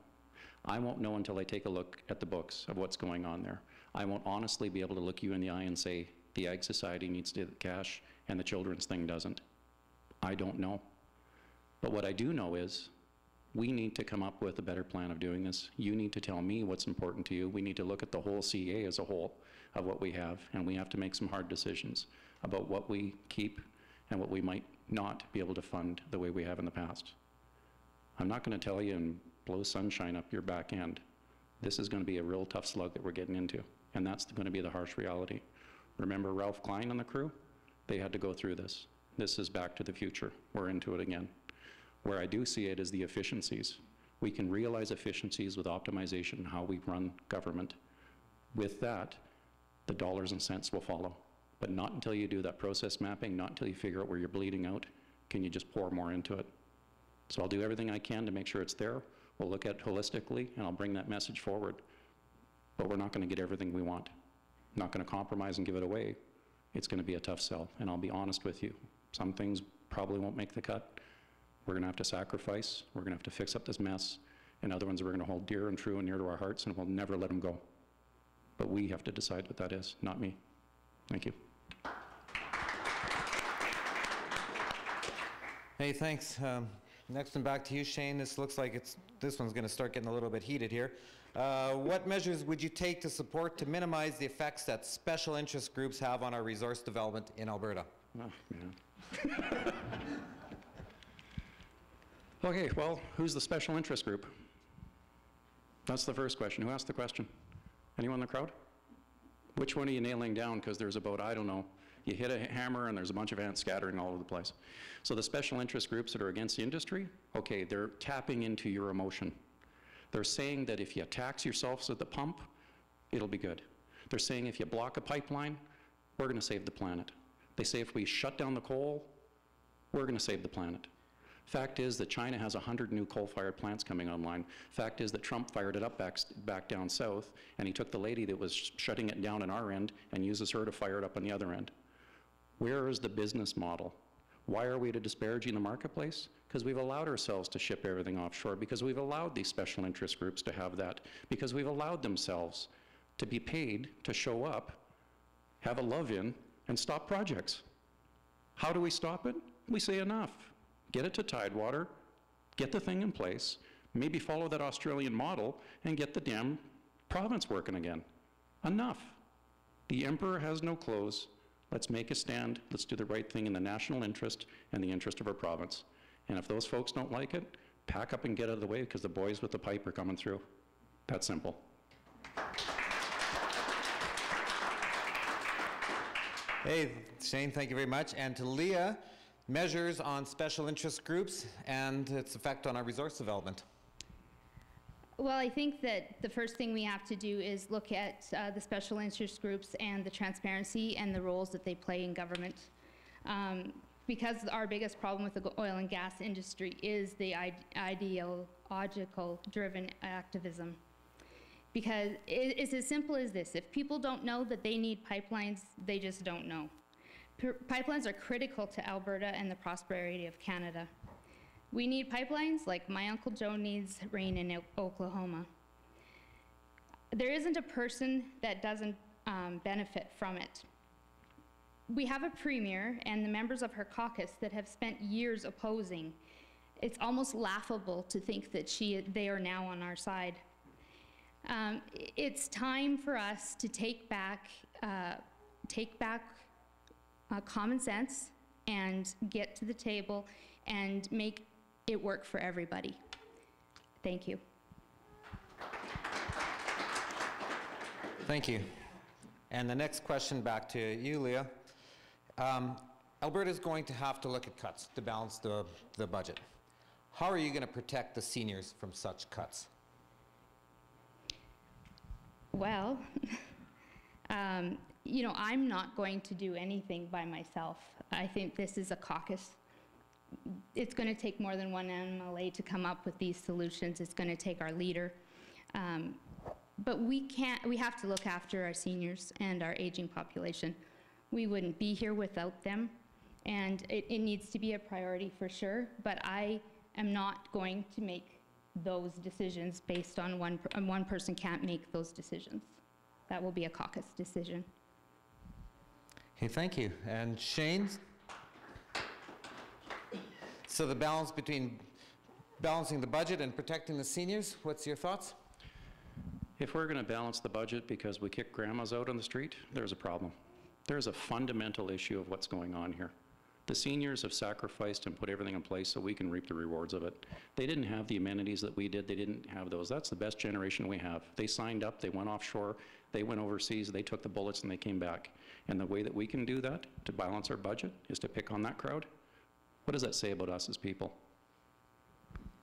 I won't know until I take a look at the books of what's going on there. I won't honestly be able to look you in the eye and say, the Ag Society needs to get cash and the children's thing doesn't. I don't know. But what I do know is, we need to come up with a better plan of doing this. You need to tell me what's important to you. We need to look at the whole CA as a whole of what we have, and we have to make some hard decisions about what we keep and what we might not be able to fund the way we have in the past. I'm not going to tell you and blow sunshine up your back end. This is going to be a real tough slug that we're getting into, and that's going to be the harsh reality. Remember Ralph Klein and the crew? They had to go through this. This is back to the future. We're into it again. Where I do see it is the efficiencies. We can realize efficiencies with optimization and how we run government. With that, the dollars and cents will follow. But not until you do that process mapping, not until you figure out where you're bleeding out, can you just pour more into it. So I'll do everything I can to make sure it's there. We'll look at it holistically, and I'll bring that message forward. But we're not going to get everything we want. I'm not going to compromise and give it away. It's going to be a tough sell, and I'll be honest with you. Some things probably won't make the cut. We're going to have to sacrifice. We're going to have to fix up this mess. And other ones we're going to hold dear and true and near to our hearts, and we'll never let them go. But we have to decide what that is, not me. Thank you. Hey, thanks. Next one back to you, Shane. This looks like this one's going to start getting a little bit heated here. What measures would you take to support to minimize the effects that special interest groups have on our resource development in Alberta? Oh, man. Okay, well, who's the special interest group? That's the first question. Who asked the question? Anyone in the crowd? Which one are you nailing down? Because there's about, I don't know, you hit a hammer and there's a bunch of ants scattering all over the place. So the special interest groups that are against the industry, okay, they're tapping into your emotion. They're saying that if you tax yourselves at the pump, it'll be good. They're saying if you block a pipeline, we're going to save the planet. They say if we shut down the coal, we're going to save the planet. Fact is that China has 100 new coal-fired plants coming online. Fact is that Trump fired it up back down south, and he took the lady that was shutting it down on our end and uses her to fire it up on the other end. Where is the business model? Why are we disparaging the marketplace? Because we've allowed ourselves to ship everything offshore, because we've allowed these special interest groups to have that, because we've allowed themselves to be paid to show up, have a love-in, and stop projects. How do we stop it? We say enough. Get it to Tidewater, get the thing in place, maybe follow that Australian model, and get the damn province working again. Enough. The emperor has no clothes. Let's make a stand. Let's do the right thing in the national interest and the interest of our province. And if those folks don't like it, pack up and get out of the way because the boys with the pipe are coming through. That's simple. Hey, Shane, thank you very much. And to Leah, measures on special interest groups and its effect on our resource development. Well, I think that the first thing we have to do is look at the special interest groups and the transparency and the roles that they play in government. Because our biggest problem with the oil and gas industry is the ideological driven activism. Because it's as simple as this: if people don't know that they need pipelines, they just don't know. Pipelines are critical to Alberta and the prosperity of Canada. We need pipelines like my Uncle Joe needs rain in Oklahoma. There isn't a person that doesn't benefit from it. We have a premier and the members of her caucus that have spent years opposing. It's almost laughable to think that they are now on our side. It's time for us to take back common sense and get to the table and make it work for everybody. Thank you. Thank you. And the next question back to you, Leah. Alberta is going to have to look at cuts to balance the budget. How are you going to protect the seniors from such cuts? Well, you know, I'm not going to do anything by myself. I think this is a caucus. It's going to take more than one MLA to come up with these solutions. It's going to take our leader. But we have to look after our seniors and our aging population. We wouldn't be here without them. And it needs to be a priority for sure, but I am not going to make those decisions based on one person can't make those decisions. That will be a caucus decision. Okay, thank you. And Shane? So the balance between balancing the budget and protecting the seniors, what's your thoughts? If we're going to balance the budget because we kick grandmas out on the street, there's a problem. There's a fundamental issue of what's going on here. The seniors have sacrificed and put everything in place so we can reap the rewards of it. They didn't have the amenities that we did. They didn't have those. That's the best generation we have. They signed up, they went offshore, they went overseas, they took the bullets and they came back. And the way that we can do that to balance our budget is to pick on that crowd. What does that say about us as people?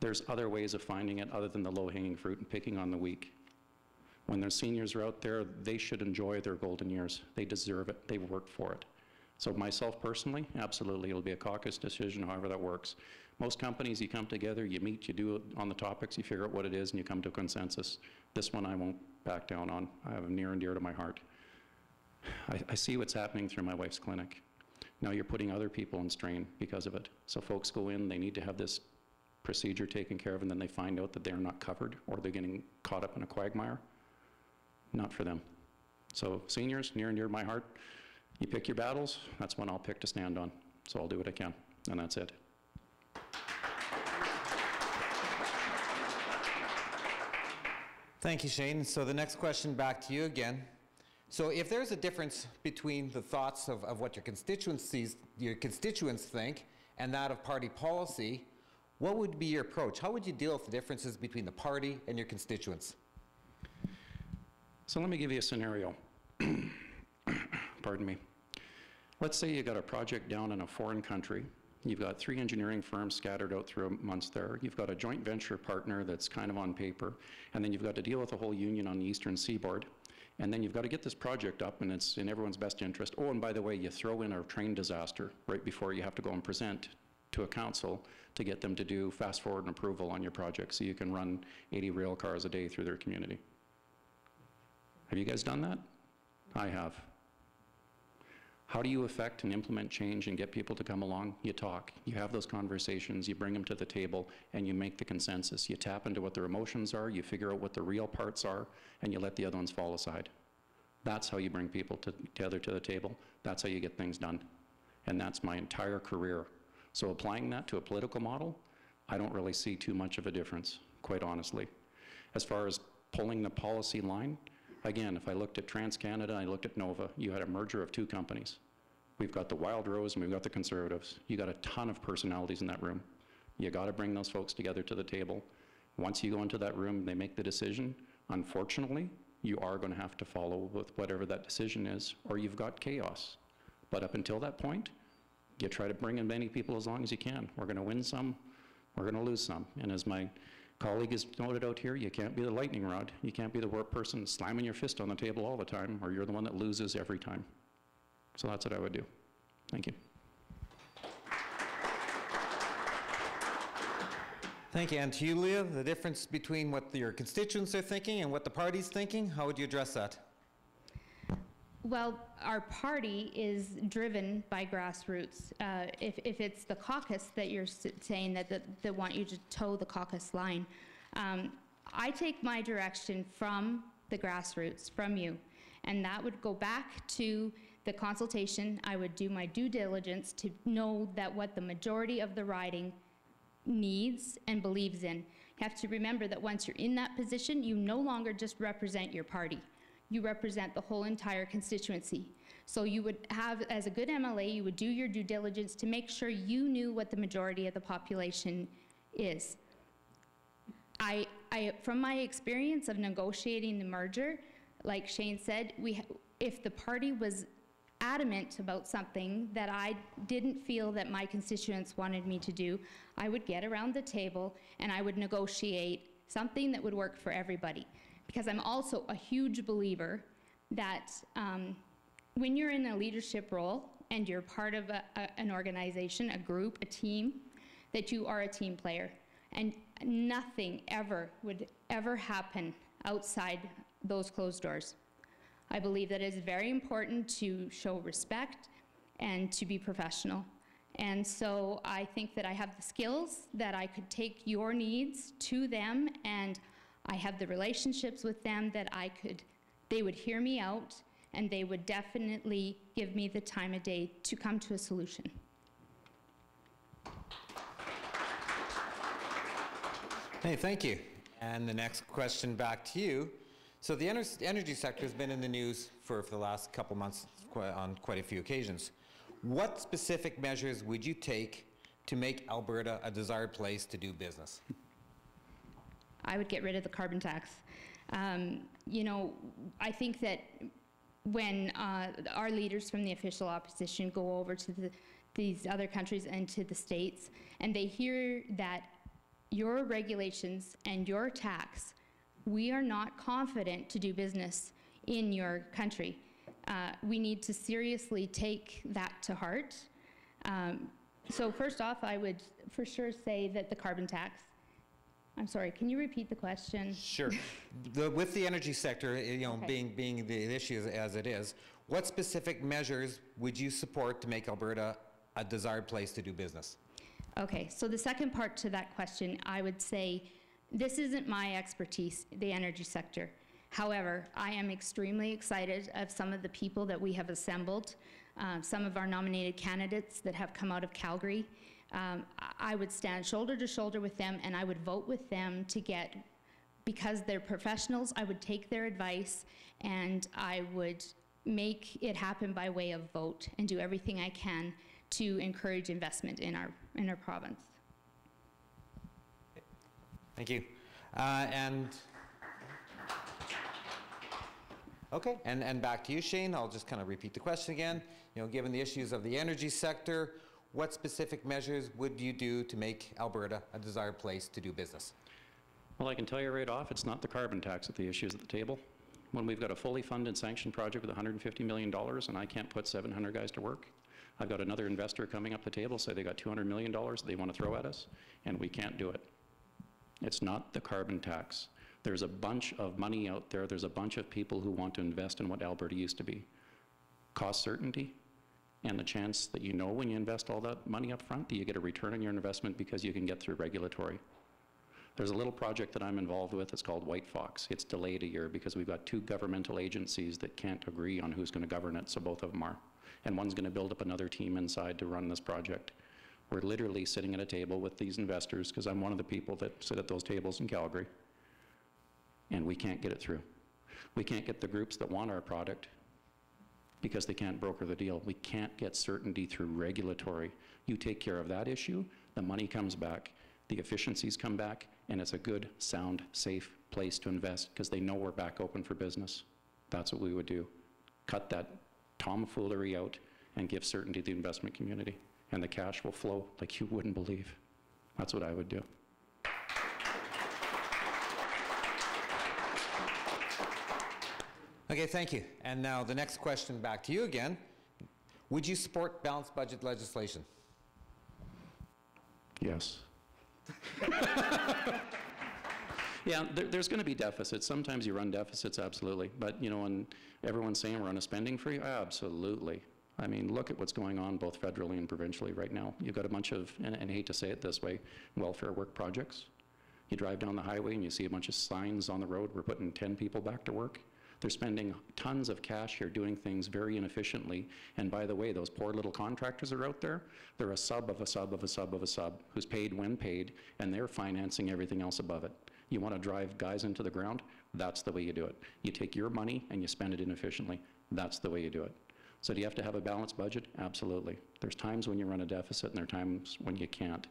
There's other ways of finding it other than the low-hanging fruit and picking on the weak. When the seniors are out there, they should enjoy their golden years. They deserve it. They've worked for it. So myself personally, absolutely, it'll be a caucus decision, however that works. Most companies, you come together, you meet, you do it on the topics, you figure out what it is, and you come to a consensus. This one I won't back down on. I have it near and dear to my heart. I see what's happening through my wife's clinic. Now you're putting other people in strain because of it. So folks go in, they need to have this procedure taken care of, and then they find out that they're not covered or they're getting caught up in a quagmire. Not for them. So seniors, near and dear to my heart, you pick your battles, that's one I'll pick to stand on. So I'll do what I can, and that's it. Thank you, Shane. So the next question back to you again. So if there's a difference between the thoughts of what your constituents think and that of party policy, what would be your approach? How would you deal with the differences between the party and your constituents? So let me give you a scenario. Pardon me. Let's say you got a project down in a foreign country. You've got 3 engineering firms scattered out through months there. You've got a joint venture partner that's kind of on paper. And then you've got to deal with a whole union on the eastern seaboard. And then you've got to get this project up, and it's in everyone's best interest. Oh, and by the way, you throw in a train disaster right before you have to go and present to a council to get them to do fast forward and approval on your project so you can run 80 rail cars a day through their community. Have you guys done that? I have. How do you affect and implement change and get people to come along? You talk, you have those conversations, you bring them to the table, and you make the consensus. You tap into what their emotions are, you figure out what the real parts are, and you let the other ones fall aside. That's how you bring people together to the table. That's how you get things done. And that's my entire career. So applying that to a political model, I don't really see too much of a difference, quite honestly. As far as pulling the policy line, Again, if I looked at TransCanada, I looked at Nova, you had a merger of two companies. We've got the Wild Rose and we've got the Conservatives. You got a ton of personalities in that room. You got to bring those folks together to the table. Once you go into that room, they make the decision. Unfortunately, you are going to have to follow with whatever that decision is, or you've got chaos. But up until that point, you try to bring in many people as long as you can. We're going to win some, we're going to lose some. And as my colleague has noted out here, you can't be the lightning rod. You can't be the person slamming your fist on the table all the time, or you're the one that loses every time. So that's what I would do. Thank you. Thank you. And to you, Leah, the difference between what your constituents are thinking and what the party's thinking, how would you address that? Well, our party is driven by grassroots. If it's the caucus that you're saying that want you to toe the caucus line, I take my direction from the grassroots, from you. And that would go back to the consultation. I would do my due diligence to know that what the majority of the riding needs and believes in. You have to remember that once you're in that position, you no longer just represent your party. You represent the whole entire constituency. So you would have, as a good MLA, you would do your due diligence to make sure you knew what the majority of the population is. From my experience of negotiating the merger, like Shane said, if the party was adamant about something that I didn't feel that my constituents wanted me to do, I would get around the table and I would negotiate something that would work for everybody. Because I'm also a huge believer that when you're in a leadership role and you're part of an organization, a group, a team, that you are a team player. And nothing would ever happen outside those closed doors. I believe that it is very important to show respect and to be professional. And so I think that I have the skills that I could take your needs to them, and I have the relationships with them that they would hear me out, and they would definitely give me the time of day to come to a solution. Hey, thank you. And the next question back to you. So the energy sector has been in the news for the last couple months on quite a few occasions. What specific measures would you take to make Alberta a desired place to do business? I would get rid of the carbon tax. You know, I think that when our leaders from the official opposition go over to these other countries and to the States, and they hear that your regulations and your tax, we are not confident to do business in your country. We need to seriously take that to heart. So first off, I would for sure say that the carbon tax. I'm sorry, can you repeat the question? Sure. With the energy sector, you know, Okay. being the issue as it is, what specific measures would you support to make Alberta a desired place to do business? Okay, so the second part to that question, I would say this isn't my expertise, the energy sector. However, I am extremely excited of some of the people that we have assembled, some of our nominated candidates that have come out of Calgary. I would stand shoulder to shoulder with them, and I would vote with them to get, because they're professionals, I would take their advice and I would make it happen by way of vote and do everything I can to encourage investment in our province. Thank you. Okay, and back to you, Shane. I'll just kind of repeat the question again. You know, given the issues of the energy sector, what specific measures would you do to make Alberta a desired place to do business? Well, I can tell you right off, it's not the carbon tax that the issue is at the table. When we've got a fully funded sanctioned project with $150 million and I can't put 700 guys to work, I've got another investor coming up the table, say they got $200 million they want to throw at us, and we can't do it. It's not the carbon tax. There's a bunch of money out there. There's a bunch of people who want to invest in what Alberta used to be. Cost certainty and the chance that you know when you invest all that money up front that you get a return on your investment because you can get through regulatory. There's a little project that I'm involved with. It's called White Fox. It's delayed a year because we've got two governmental agencies that can't agree on who's going to govern it, so both of them are. And one's going to build up another team inside to run this project. We're literally sitting at a table with these investors, because I'm one of the people that sit at those tables in Calgary, and we can't get it through. We can't get the groups that want our product because they can't broker the deal. We can't get certainty through regulatory. You take care of that issue, the money comes back, the efficiencies come back, and it's a good, sound, safe place to invest because they know we're back open for business. That's what we would do. Cut that tomfoolery out and give certainty to the investment community, and the cash will flow like you wouldn't believe. That's what I would do. Okay, thank you. And now the next question back to you again. Would you support balanced budget legislation? Yes. Yeah, there's going to be deficits. Sometimes you run deficits, absolutely. But, you know, when everyone's saying we're on a spending free, absolutely. I mean, look at what's going on both federally and provincially right now. You've got a bunch of, and I hate to say it this way, welfare work projects. You drive down the highway and you see a bunch of signs on the road, we're putting 10 people back to work. They're spending tons of cash here doing things very inefficiently. And by the way, those poor little contractors are out there. They're a sub of a sub of a sub of a sub who's paid when paid, and they're financing everything else above it. You want to drive guys into the ground? That's the way you do it. You take your money and you spend it inefficiently. That's the way you do it. So do you have to have a balanced budget? Absolutely. There's times when you run a deficit and there are times when you can't.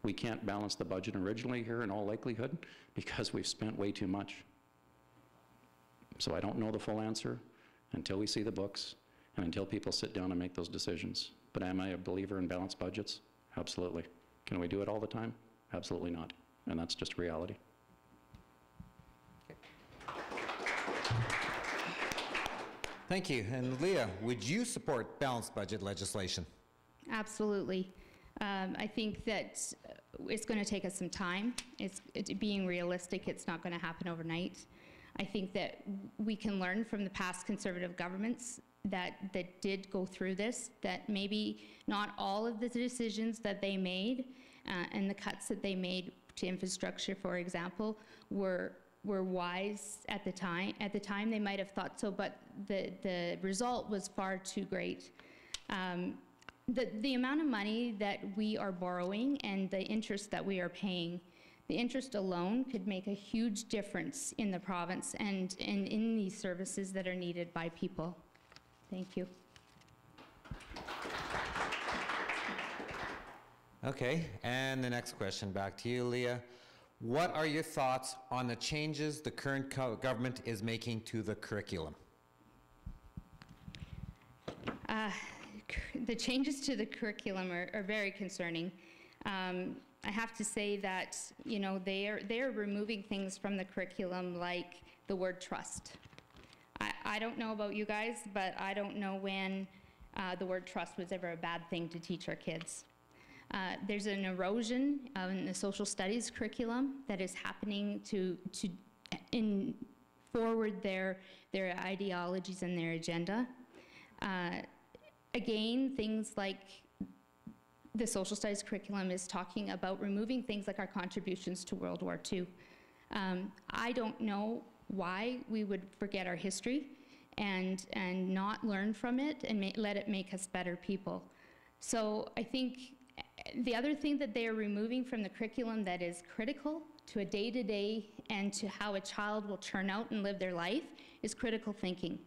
We can't balance the budget originally here in all likelihood because we've spent way too much. So I don't know the full answer until we see the books and until people sit down and make those decisions. But am I a believer in balanced budgets? Absolutely. Can we do it all the time? Absolutely not. And that's just reality. Thank you. And Leah, would you support balanced budget legislation? Absolutely. I think that it's going to take us some time. Being realistic, it's not going to happen overnight. I think that we can learn from the past Conservative governments that did go through this, that maybe not all of the decisions that they made and the cuts that they made to infrastructure, for example, were wise at the time. At the time, they might have thought so, but the result was far too great. The amount of money that we are borrowing and the interest that we are paying, the interest alone could make a huge difference in the province and in these services that are needed by people. Thank you. Okay, and the next question back to you, Leah. What are your thoughts on the changes the current government is making to the curriculum? The changes to the curriculum are very concerning. I have to say that, you know, they are removing things from the curriculum like the word trust. I don't know about you guys, but I don't know when the word trust was ever a bad thing to teach our kids. There's an erosion in the social studies curriculum that is happening to forward their ideologies and their agenda. Again, things like the social studies curriculum is talking about removing things like our contributions to World War II. I don't know why we would forget our history and not learn from it and let it make us better people. So I think the other thing that they are removing from the curriculum that is critical to a day-to-day and to how a child will turn out and live their life is critical thinking.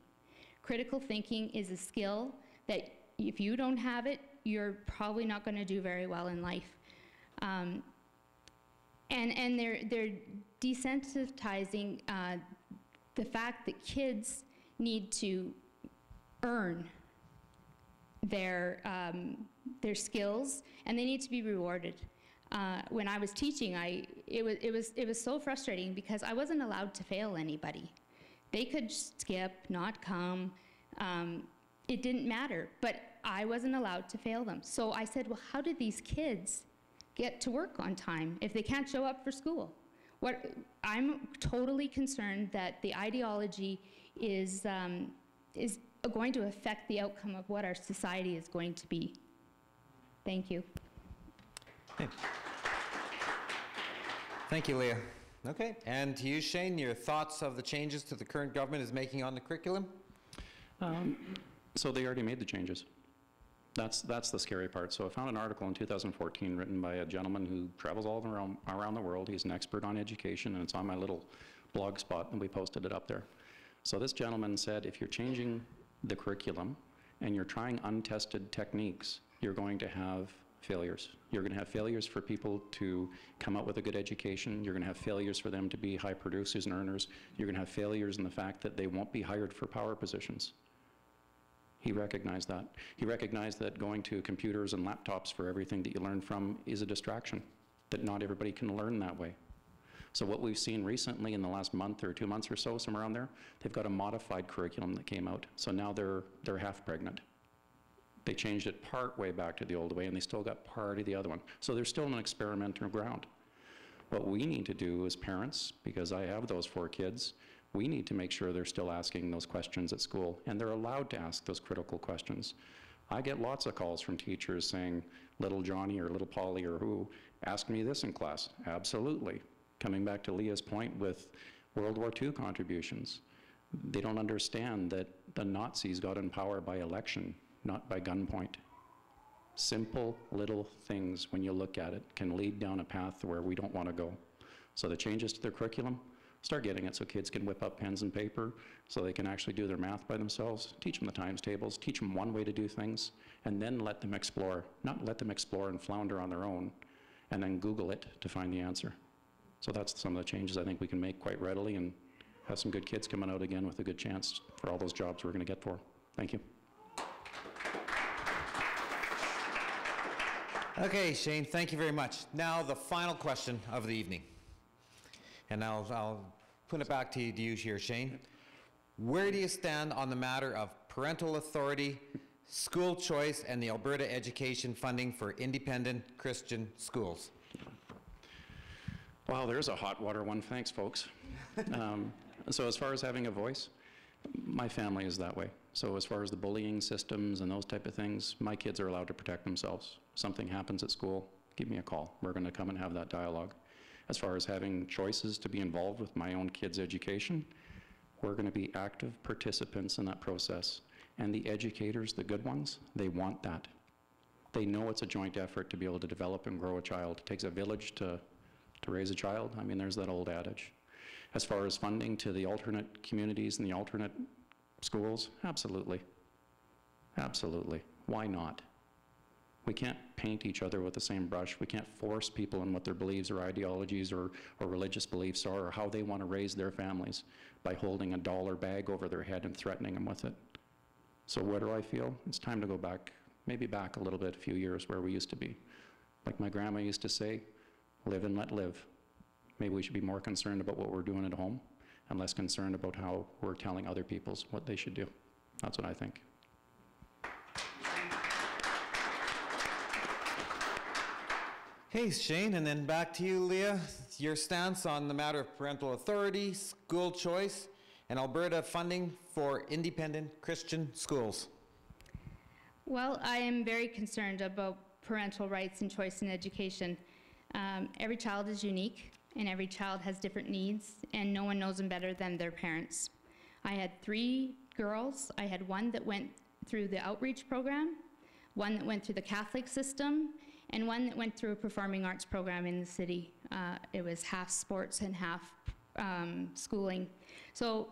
Critical thinking is a skill that if you don't have it, you're probably not going to do very well in life. And they're desensitizing the fact that kids need to earn their skills, and they need to be rewarded. When I was teaching, it was so frustrating because I wasn't allowed to fail anybody. They could skip, not come. It didn't matter, but I wasn't allowed to fail them. So I said, well, how did these kids get to work on time if they can't show up for school? I'm totally concerned that the ideology is going to affect the outcome of what our society is going to be. Thank you. Okay. Thank you, Leah. Okay, and to you, Shane, your thoughts of the changes to the current government is making on the curriculum? So they already made the changes. That's the scary part. So I found an article in 2014 written by a gentleman who travels all around the world. He's an expert on education, and it's on my little blog spot, and we posted it up there. So this gentleman said, if you're changing the curriculum and you're trying untested techniques, you're going to have failures. You're going to have failures for people to come out with a good education. You're going to have failures for them to be high producers and earners. You're going to have failures in the fact that they won't be hired for power positions. He recognized that. He recognized that going to computers and laptops for everything that you learn from is a distraction, that not everybody can learn that way. So what we've seen recently in the last month or 2 months or so, somewhere around there, they've got a modified curriculum that came out. So now they're half pregnant. They changed it part way back to the old way, and they still got part of the other one. So they're still on an experimental ground. What we need to do as parents, because I have those 4 kids, we need to make sure they're still asking those questions at school, and they're allowed to ask those critical questions. I get lots of calls from teachers saying, little Johnny or little Polly or who asked me this in class. Absolutely. Coming back to Leah's point with World War II contributions, they don't understand that the Nazis got in power by election, not by gunpoint. Simple little things, when you look at it, can lead down a path where we don't want to go. So the changes to their curriculum, start getting it so kids can whip up pens and paper, so they can actually do their math by themselves, teach them the times tables, teach them one way to do things, and then let them explore. Not let them explore and flounder on their own, and then Google it to find the answer. So that's some of the changes I think we can make quite readily and have some good kids coming out again with a good chance for all those jobs we're going to get for. Thank you. Okay, Shane, thank you very much. Now, the final question of the evening. And I'll put it back to you here, Shane. Where do you stand on the matter of parental authority, school choice, and the Alberta education funding for independent Christian schools? Wow, there's a hot water one. Thanks, folks. So as far as having a voice, my family is that way. So as far as the bullying systems and those type of things, my kids are allowed to protect themselves. Something happens at school, give me a call. We're going to come and have that dialogue. As far as having choices to be involved with my own kids' education, we're going to be active participants in that process. And the educators, the good ones, they want that. They know it's a joint effort to be able to develop and grow a child. It takes a village to raise a child. I mean, there's that old adage. As far as funding to the alternate communities and the alternate schools, absolutely. Absolutely. Why not? We can't paint each other with the same brush. We can't force people in what their beliefs or ideologies or religious beliefs are, or how they want to raise their families by holding a dollar bag over their head and threatening them with it. So what do I feel? It's time to go back, maybe back a little bit, a few years where we used to be. Like my grandma used to say, live and let live. Maybe we should be more concerned about what we're doing at home and less concerned about how we're telling other people what they should do. That's what I think. Hey, Shane, and then back to you, Leah. Your stance on the matter of parental authority, school choice, and Alberta funding for independent Christian schools. Well, I am very concerned about parental rights and choice in education. Every child is unique, and every child has different needs, and no one knows them better than their parents. I had 3 girls. I had one that went through the outreach program, one that went through the Catholic system, and one that went through a performing arts program in the city. It was half sports and half schooling. So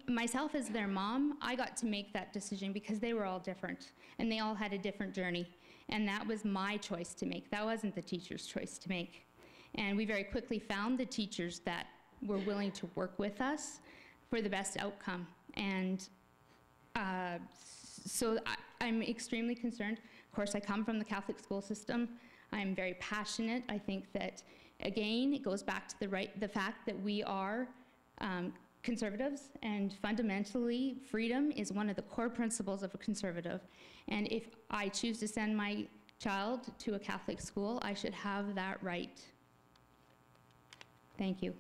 myself as their mom, I got to make that decision because they were all different, and they all had a different journey. And that was my choice to make. That wasn't the teacher's choice to make. And we very quickly found the teachers that were willing to work with us for the best outcome. And so I'm extremely concerned. Of course, I come from the Catholic school system. I'm very passionate. I think that, again, it goes back to the fact that we are conservatives, and fundamentally, freedom is one of the core principles of a conservative. And if I choose to send my child to a Catholic school, I should have that right. Thank you.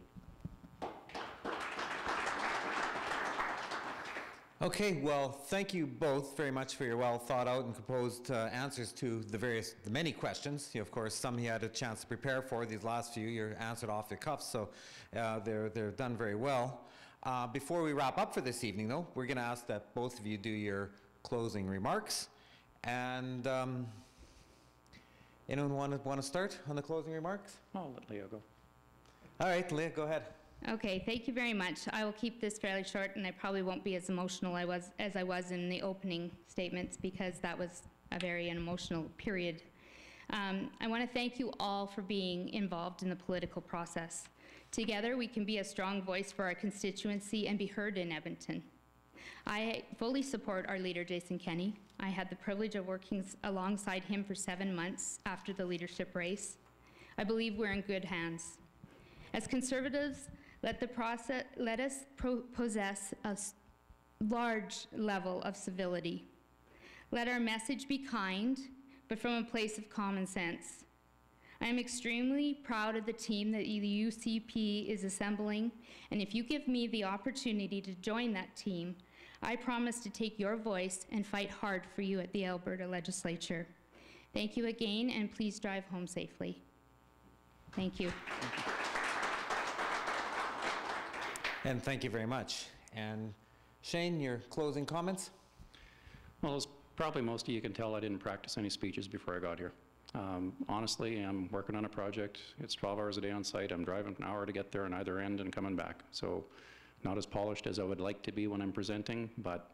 Okay, well, thank you both very much for your well thought out and composed answers to the many questions. Of course, some you had a chance to prepare for. These last few you answered off the cuff, so they're done very well. Before we wrap up for this evening, though, we're going to ask that both of you do your closing remarks. And anyone want to start on the closing remarks? I'll let Leah go. All right, Leah, go ahead. Okay, thank you very much. I will keep this fairly short, and I probably won't be as emotional as I was in the opening statements, because that was a very emotional period. I want to thank you all for being involved in the political process. Together, we can be a strong voice for our constituency and be heard in Edmonton. I fully support our leader, Jason Kenney. I had the privilege of working alongside him for 7 months after the leadership race. I believe we're in good hands. As Conservatives, let us possess a large level of civility. Let our message be kind, but from a place of common sense. I am extremely proud of the team that the UCP is assembling, and if you give me the opportunity to join that team, I promise to take your voice and fight hard for you at the Alberta Legislature. Thank you again, and please drive home safely. Thank you. And thank you very much. And Shane, your closing comments? Well, as probably most of you can tell, I didn't practice any speeches before I got here. Honestly, I'm working on a project. It's 12 hours a day on site. I'm driving an hour to get there on either end and coming back. So not as polished as I would like to be when I'm presenting, but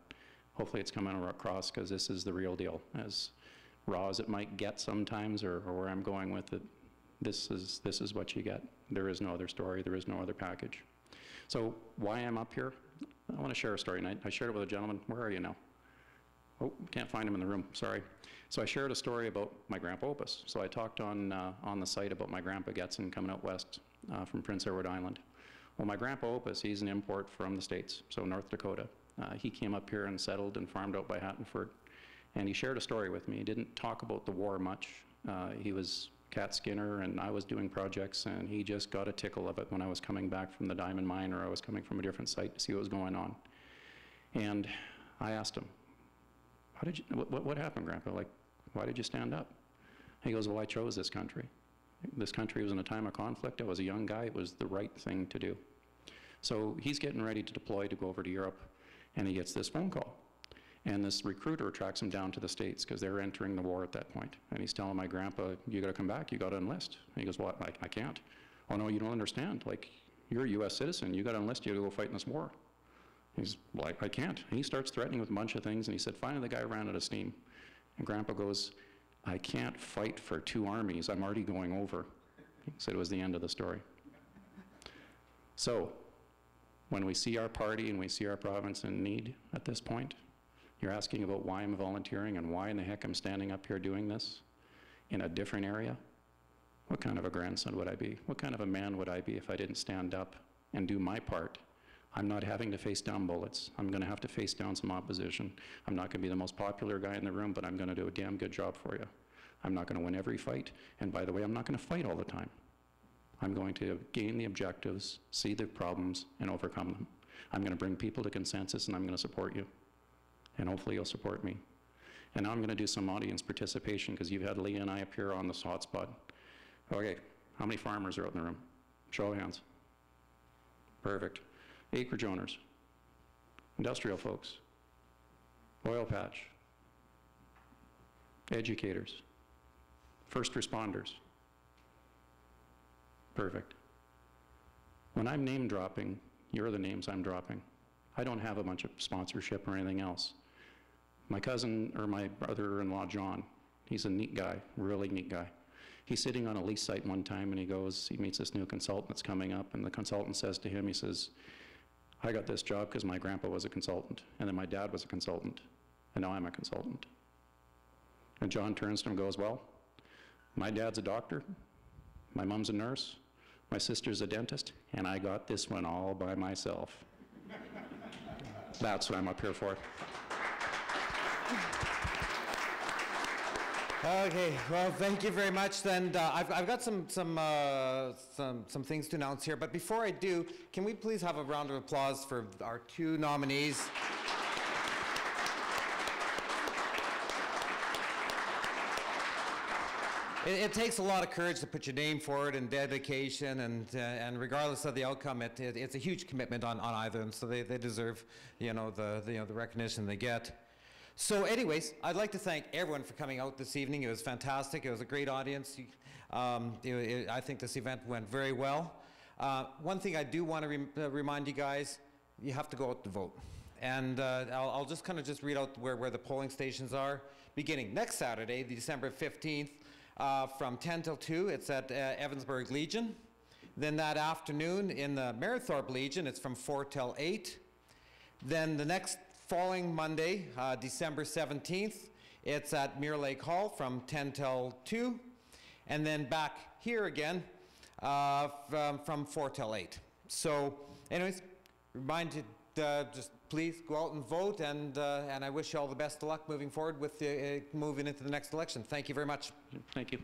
hopefully it's coming across, because this is the real deal. As raw as it might get sometimes, or where I'm going with it, this is what you get. There is no other story. There is no other package. So why I'm up here? I want to share a story, and I shared it with a gentleman. Where are you now? Oh, can't find him in the room, sorry. So I shared a story about my grandpa Opus. So I talked on the site about my grandpa Getson coming out west from Prince Edward Island. Well, my grandpa Opus, he's an import from the States, so North Dakota. He came up here and settled and farmed out by Hattonford. And he shared a story with me. He didn't talk about the war much. He was cat skinner, and I was doing projects, and he just got a tickle of it when I was coming back from the diamond mine, or I was coming from a different site to see what was going on. And I asked him, how did you, what happened, Grandpa? Like, why did you stand up? He goes, well, I chose this country. This country was in a time of conflict. I was a young guy. It was the right thing to do. So he's getting ready to deploy to go over to Europe, and he gets this phone call. And this recruiter tracks him down to the States, because they're entering the war at that point. And he's telling my grandpa, you gotta come back, you gotta enlist. And he goes, well, I can't. Oh no, you don't understand. Like, you're a US citizen, you gotta enlist, you gotta go fight in this war. He's, well, I can't. And he starts threatening with a bunch of things, and he said, finally the guy ran out of steam. And Grandpa goes, I can't fight for 2 armies, I'm already going over. He said it was the end of the story. So, when we see our party and we see our province in need at this point, you're asking about why I'm volunteering and why in the heck I'm standing up here doing this in a different area. What kind of a grandson would I be? What kind of a man would I be if I didn't stand up and do my part? I'm not having to face down bullets. I'm gonna have to face down some opposition. I'm not gonna be the most popular guy in the room, but I'm gonna do a damn good job for you. I'm not gonna win every fight, and by the way, I'm not gonna fight all the time. I'm going to gain the objectives, see the problems, and overcome them. I'm gonna bring people to consensus, and I'm gonna support you. And hopefully you'll support me. And now I'm gonna do some audience participation, because you've had Leah and I appear on this hotspot. Okay, how many farmers are out in the room? Show of hands. Perfect. Acreage owners, industrial folks, oil patch, educators, first responders. Perfect. When I'm name dropping, you're the names I'm dropping. I don't have a bunch of sponsorship or anything else. My cousin, or my brother-in-law, John, he's a neat guy, really neat guy. He's sitting on a lease site one time, and he meets this new consultant that's coming up, and the consultant says to him, he says, I got this job because my grandpa was a consultant, and then my dad was a consultant, and now I'm a consultant. And John turns to him and goes, well, my dad's a doctor, my mom's a nurse, my sister's a dentist, and I got this one all by myself. That's what I'm up here for. Okay, well, thank you very much. Then I've got some things to announce here, but before I do, can we please have a round of applause for our 2 nominees? It takes a lot of courage to put your name forward, and dedication, and regardless of the outcome, it's a huge commitment on either, and so they deserve, the recognition they get. So anyways, I'd like to thank everyone for coming out this evening. It was fantastic. It was a great audience. I think this event went very well. One thing I do want to remind you guys, you have to go out to vote. And I'll just kind of just read out where the polling stations are. Beginning next Saturday, December 15th, from 10 till 2, it's at Evansburg Legion. Then that afternoon in the Merithorpe Legion, it's from 4 till 8. Then the next following Monday, December 17th, it's at Mirror Lake Hall from 10 till 2. And then back here again from 4 till 8. So anyways, remind you, just please go out and vote, and I wish you all the best of luck moving forward with moving into the next election. Thank you very much. Thank you.